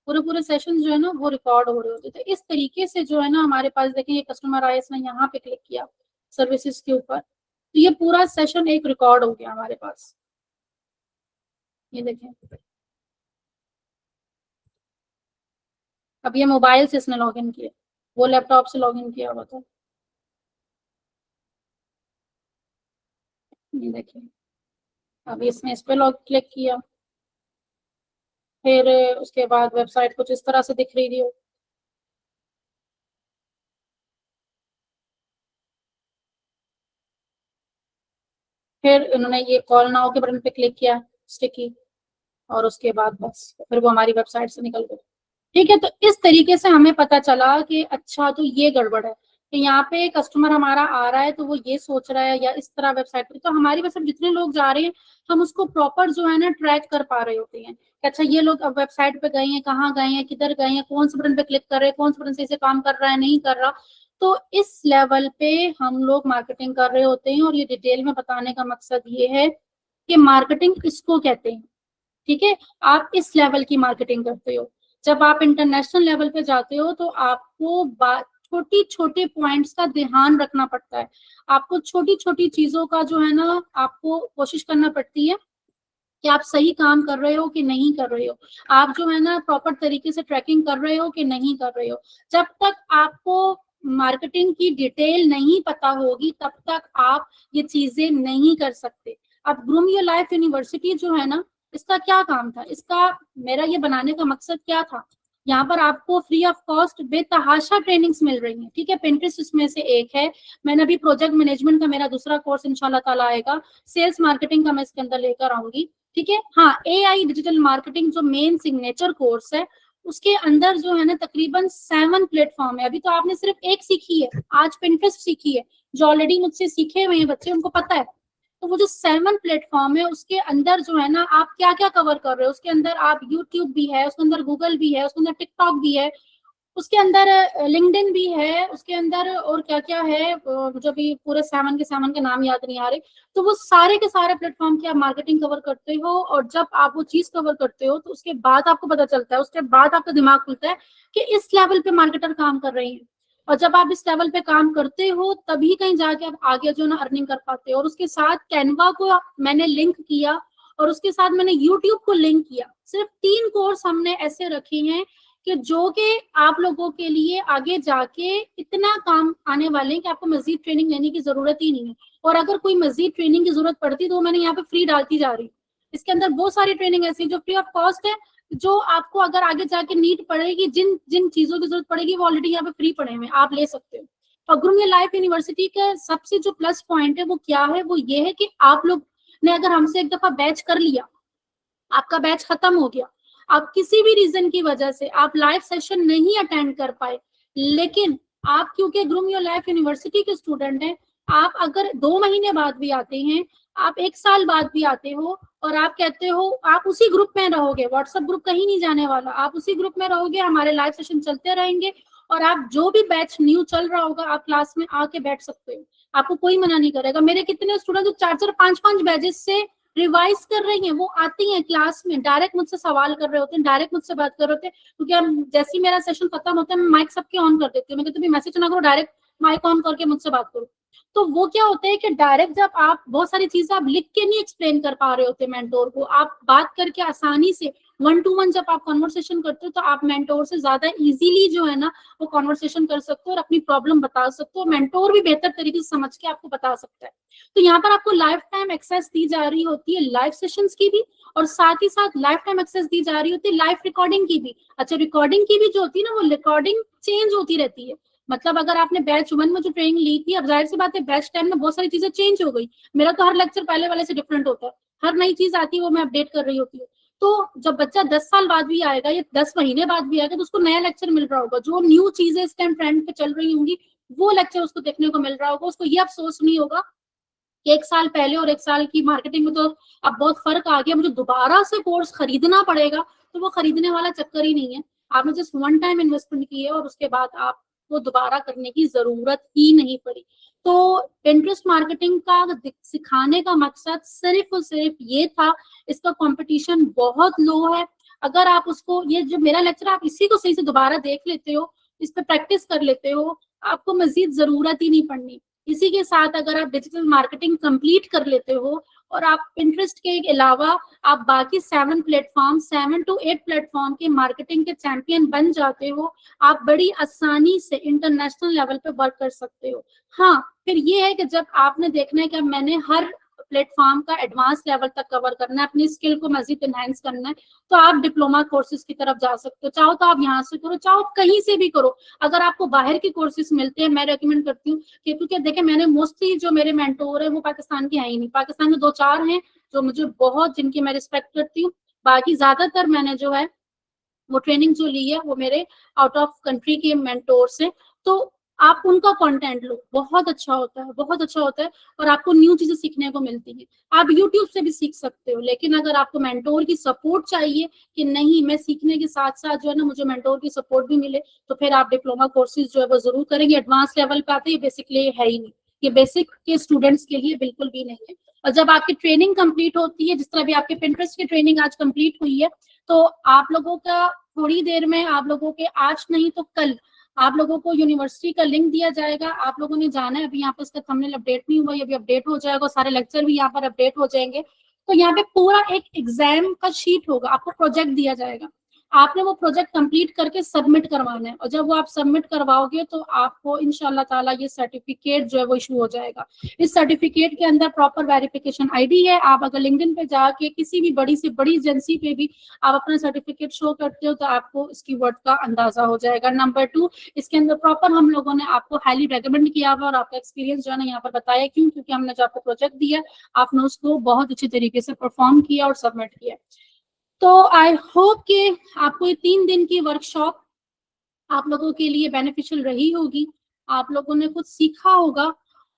पूरे पूरे सेशन जो है ना वो रिकॉर्ड हो रहे होते थे। इस तरीके से जो है ना हमारे पास देखें ये कस्टमर आया, इसने यहाँ पे क्लिक किया सर्विसेज के ऊपर, तो ये पूरा सेशन एक रिकॉर्ड हो गया हमारे पास। ये देखें, अब ये मोबाइल से इसने लॉगिन किया, वो लैपटॉप से लॉगिन किया हुआ था। ये देखिए, अब इसने इस पे लॉग क्लिक किया, फिर उसके बाद वेबसाइट कुछ इस तरह से दिख रही थी। फिर उन्होंने ये कॉल नाउ के बटन पे क्लिक किया स्टिकी, और उसके बाद बस फिर वो हमारी वेबसाइट से निकल गए। ठीक है, तो इस तरीके से हमें पता चला कि अच्छा तो ये गड़बड़ है कि यहाँ पे कस्टमर हमारा आ रहा है तो वो ये सोच रहा है या इस तरह वेबसाइट पे, तो हमारी वेबसाइट जितने लोग जा रहे हैं हम उसको प्रॉपर जो है ना ट्रैक कर पा रहे होते हैं कि अच्छा ये लोग अब वेबसाइट पे गए हैं, कहाँ गए हैं, किधर गए हैं, कौन से बटन पे क्लिक कर रहे हैं, कौन से बटन से इसे काम कर रहा है, नहीं कर रहा। तो इस लेवल पे हम लोग मार्केटिंग कर रहे होते हैं, और ये डिटेल में बताने का मकसद ये है कि मार्केटिंग किसको कहते हैं। ठीक है, आप इस लेवल की मार्केटिंग करते हो। जब आप इंटरनेशनल लेवल पे जाते हो तो आपको छोटी छोटे पॉइंट्स का ध्यान रखना पड़ता है। आपको छोटी छोटी चीजों का जो है ना आपको कोशिश करना पड़ती है कि आप सही काम कर रहे हो कि नहीं कर रहे हो, आप जो है ना प्रॉपर तरीके से ट्रैकिंग कर रहे हो कि नहीं कर रहे हो। जब तक आपको मार्केटिंग की डिटेल नहीं पता होगी तब तक आप ये चीजें नहीं कर सकते। अब ग्रूम योर लाइफ यूनिवर्सिटी जो है ना, इसका क्या काम था, इसका मेरा ये बनाने का मकसद क्या था, यहाँ पर आपको फ्री ऑफ कॉस्ट बेतहाशा ट्रेनिंग्स मिल रही हैं। ठीक है, पिंटरेस्ट इसमें से एक है। मैंने अभी प्रोजेक्ट मैनेजमेंट का मेरा दूसरा कोर्स इंशाल्लाह ताला आएगा, सेल्स मार्केटिंग का मैं इसके अंदर लेकर आऊंगी। ठीक है, हाँ, AI डिजिटल मार्केटिंग जो मेन सिग्नेचर कोर्स है उसके अंदर जो है ना तकरीबन 7 प्लेटफॉर्म है। अभी तो आपने सिर्फ एक सीखी है, आज पिंटरेस्ट सीखी है, जो ऑलरेडी मुझसे सीखे हुए हैं बच्चे उनको पता है। तो वो जो 7 प्लेटफॉर्म है उसके अंदर जो है ना आप क्या क्या कवर कर रहे हो, उसके अंदर आप यूट्यूब भी है, उसके अंदर गूगल भी है, उसके अंदर टिकटॉक भी है, उसके अंदर लिंक्डइन भी है, उसके अंदर और क्या क्या है मुझे भी पूरे 7 के नाम याद नहीं आ रहे। तो वो सारे के सारे प्लेटफॉर्म की आप मार्केटिंग कवर करते हो, और जब आप वो चीज कवर करते हो तो उसके बाद आपको पता चलता है, उसके बाद आपका दिमाग खुलता है कि इस लेवल पे मार्केटर काम कर रहे हैं। और जब आप इस लेवल पे काम करते हो तभी कहीं जाके आप आगे जो ना अर्निंग कर पाते हो। और उसके साथ कैनवा को मैंने लिंक किया, और उसके साथ मैंने यूट्यूब को लिंक किया। सिर्फ 3 कोर्स हमने ऐसे रखे हैं कि जो कि आप लोगों के लिए आगे जाके इतना काम आने वाले हैं कि आपको मजीद ट्रेनिंग लेने की जरूरत ही नहीं है। और अगर कोई मजीद ट्रेनिंग की जरूरत पड़ती तो मैंने यहाँ पे फ्री डालती जा रही हूँ। इसके अंदर बहुत सारी ट्रेनिंग ऐसी जो फ्री ऑफ कॉस्ट है, जो आपको अगर आगे जाके नीड पड़ेगी, जिन जिन चीजों की जरूरत पड़ेगी वो ऑलरेडी यहाँ पे फ्री पड़े हुए आप ले सकते हो। और ग्रूम योर लाइफ यूनिवर्सिटी का सबसे जो प्लस पॉइंट है वो क्या है, वो ये है कि आप लोग ने अगर हमसे एक दफा बैच कर लिया, आपका बैच खत्म हो गया, आप किसी भी रीजन की वजह से आप लाइव सेशन नहीं अटेंड कर पाए, लेकिन आप क्योंकि ग्रूम योर लाइफ यूनिवर्सिटी के स्टूडेंट हैं, आप अगर 2 महीने बाद भी आते हैं, आप 1 साल बाद भी आते हो, और आप कहते हो आप उसी ग्रुप में रहोगे, व्हाट्सएप ग्रुप कहीं नहीं जाने वाला, आप उसी ग्रुप में रहोगे, हमारे लाइव सेशन चलते रहेंगे, और आप जो भी बैच न्यू चल रहा होगा आप क्लास में आके बैठ सकते हो, आपको कोई मना नहीं करेगा। मेरे कितने स्टूडेंट जो 4-4, 5-5 बैचेस से रिवाइज कर रही हैं, वो आती हैं क्लास में, डायरेक्ट मुझसे सवाल कर रहे होते हैं, डायरेक्ट मुझसे बात कर रहे होते हैं, क्योंकि हम जैसे ही मेरा सेशन खत्म होता है मैं माइक सबके ऑन कर देती हूँ, मैं कहती हूँ मैसेज ना करो, डायरेक्ट माइक ऑन करके मुझसे बात करो। तो वो क्या होता है कि डायरेक्ट जब आप बहुत सारी चीजें आप लिख के नहीं एक्सप्लेन कर पा रहे होते मेंटोर को, आप बात करके आसानी से 1-to-1 जब आप कॉन्वर्सेशन करते हो तो आप मेंटोर से ज्यादा इजीली जो है ना वो कॉन्वर्सेशन कर सकते हो और अपनी प्रॉब्लम बता सकते हो। मेंटोर भी बेहतर तरीके से समझ के आपको बता सकता है। तो यहाँ पर आपको लाइफ टाइम एक्सेस दी जा रही होती है लाइव सेशंस की भी, और साथ ही साथ लाइफ टाइम एक्सेस दी जा रही होती है लाइव रिकॉर्डिंग की भी। अच्छा, रिकॉर्डिंग की भी जो होती है ना वो रिकॉर्डिंग चेंज होती रहती है। मतलब अगर आपने बैच 1 में जो ट्रेनिंग ली थी, अब जाहिर सी बात है बैच 10 में बहुत सारी चीजें चेंज हो गई। मेरा तो हर लेक्चर पहले वाले से डिफरेंट होता है, हर नई चीज आती है वो मैं अपडेट कर रही होती हूँ। तो जब बच्चा 10 साल बाद भी आएगा या 10 महीने बाद भी आएगा तो उसको नया लेक्चर मिल रहा होगा, जो न्यू चीजें इस टाइम ट्रेंड पे चल रही होंगी वो लेक्चर उसको देखने को मिल रहा होगा। उसको ये अफसोस नहीं होगा कि 1 साल पहले और 1 साल की मार्केटिंग में तो अब बहुत फर्क आ गया, मुझे दोबारा से कोर्स खरीदना पड़ेगा। तो वो खरीदने वाला चक्कर ही नहीं है, आपने जस्ट 1 टाइम इन्वेस्टमेंट की है और उसके बाद आप वो दोबारा करने की जरूरत ही नहीं पड़ी। तो इंटरेस्ट मार्केटिंग का सिखाने का मकसद सिर्फ और सिर्फ ये था। इसका कंपटीशन बहुत लो है, अगर आप उसको, ये जो मेरा लेक्चर आप इसी को सही से दोबारा देख लेते हो, इस पे प्रैक्टिस कर लेते हो, आपको मजीद जरूरत ही नहीं पड़नी। इसी के साथ अगर आप डिजिटल मार्केटिंग कंप्लीट कर लेते हो और आप पिंटरेस्ट के अलावा आप बाकी 7 to 8 प्लेटफॉर्म के मार्केटिंग के चैंपियन बन जाते हो, आप बड़ी आसानी से इंटरनेशनल लेवल पे वर्क कर सकते हो। हाँ, फिर ये है कि जब आपने देखना है कि मैंने हर प्लेटफॉर्म का एडवांस लेवल तक कवर करना है, अपनी स्किल को मजीद एनहांस करना है, तो आप डिप्लोमा कोर्सेज की तरफ जा सकते हो। चाहो तो आप यहाँ से करो, चाहो कहीं से भी करो। अगर आपको बाहर के कोर्सेज मिलते हैं, मैं रेकमेंड करती हूँ कि, क्योंकि देखें मैंने मोस्टली जो मेरे मेंटोर है वो पाकिस्तान के हैं ही नहीं, पाकिस्तान में 2-4 हैं जो मुझे बहुत, जिनकी मैं रिस्पेक्ट करती हूँ। बाकी ज्यादातर मैंने जो है वो ट्रेनिंग जो ली है वो मेरे आउट ऑफ कंट्री के मेंटोर से। तो आप उनका कंटेंट लो, बहुत अच्छा होता है, बहुत अच्छा होता है, और आपको न्यू चीजें सीखने को मिलती है। आप यूट्यूब से भी सीख सकते हो, लेकिन अगर आपको मेंटोर की सपोर्ट चाहिए कि नहीं मैं सीखने के साथ साथ जो है ना मुझे मेंटोर की सपोर्ट भी मिले, तो फिर आप डिप्लोमा कोर्सेज जो है वो जरूर करेंगे। एडवांस लेवल पे आते हैं, बेसिकली है ही नहीं, ये बेसिक के स्टूडेंट्स के लिए बिल्कुल भी नहीं है। और जब आपकी ट्रेनिंग कंप्लीट होती है, जिस तरह भी आपके पिंटरेस्ट की ट्रेनिंग आज कंप्लीट हुई है, तो आप लोगों का थोड़ी देर में, आप लोगों के आज नहीं तो कल, आप लोगों को यूनिवर्सिटी का लिंक दिया जाएगा। आप लोगों ने जाना है, अभी यहाँ पे इसका थंबनेल अपडेट नहीं हुआ, ये भी अपडेट हो जाएगा, सारे लेक्चर भी यहाँ पर अपडेट हो जाएंगे। तो यहाँ पे पूरा एक एग्जाम का शीट होगा, आपको प्रोजेक्ट दिया जाएगा, आपने वो प्रोजेक्ट कंप्लीट करके सबमिट करवाना है, और जब वो आप सबमिट करवाओगे तो आपको इंशाल्लाह ताला ये सर्टिफिकेट जो है वो इशू हो जाएगा। इस सर्टिफिकेट के अंदर प्रॉपर वेरिफिकेशन आईडी है। आप अगर लिंक्डइन पे जाके किसी भी बड़ी से बड़ी एजेंसी पे भी आप अपना सर्टिफिकेट शो करते हो तो आपको इसकी वर्थ का अंदाजा हो जाएगा। नंबर 2, इसके अंदर प्रॉपर हम लोगों ने आपको हाईली रेकमेंड किया हुआ और आपका एक्सपीरियंस जो है ना यहाँ पर बताया। क्यों? क्योंकि हमने जो आपको प्रोजेक्ट दिया आपने उसको बहुत अच्छी तरीके से परफॉर्म किया और सबमिट किया। तो आई होप कि आपको ये 3 दिन की वर्कशॉप आप लोगों के लिए बेनिफिशियल रही होगी, आप लोगों ने कुछ सीखा होगा,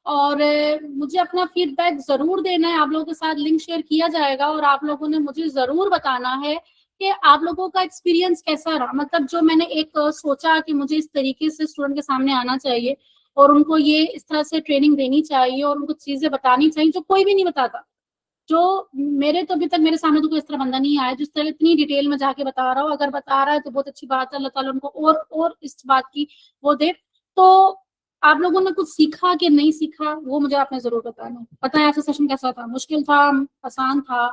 और मुझे अपना फीडबैक जरूर देना है। आप लोगों के साथ लिंक शेयर किया जाएगा और आप लोगों ने मुझे जरूर बताना है कि आप लोगों का एक्सपीरियंस कैसा रहा। मतलब जो मैंने एक सोचा कि मुझे इस तरीके से स्टूडेंट के सामने आना चाहिए और उनको ये इस तरह से ट्रेनिंग देनी चाहिए और उनको चीजें बतानी चाहिए जो कोई भी नहीं बताता, जो मेरे तो अभी तक मेरे सामने तो कोई इस तरह बंदा नहीं आया जिस तरह इतनी डिटेल में जाके बता रहा हो। अगर बता रहा है तो बहुत अच्छी बात है, अल्लाह ताला उनको और इस बात की वो दे। तो आप लोगों ने कुछ सीखा कि नहीं सीखा वो मुझे आपने जरूर बताना। पता है ऐसा सेशन कैसा था, मुश्किल था, आसान था?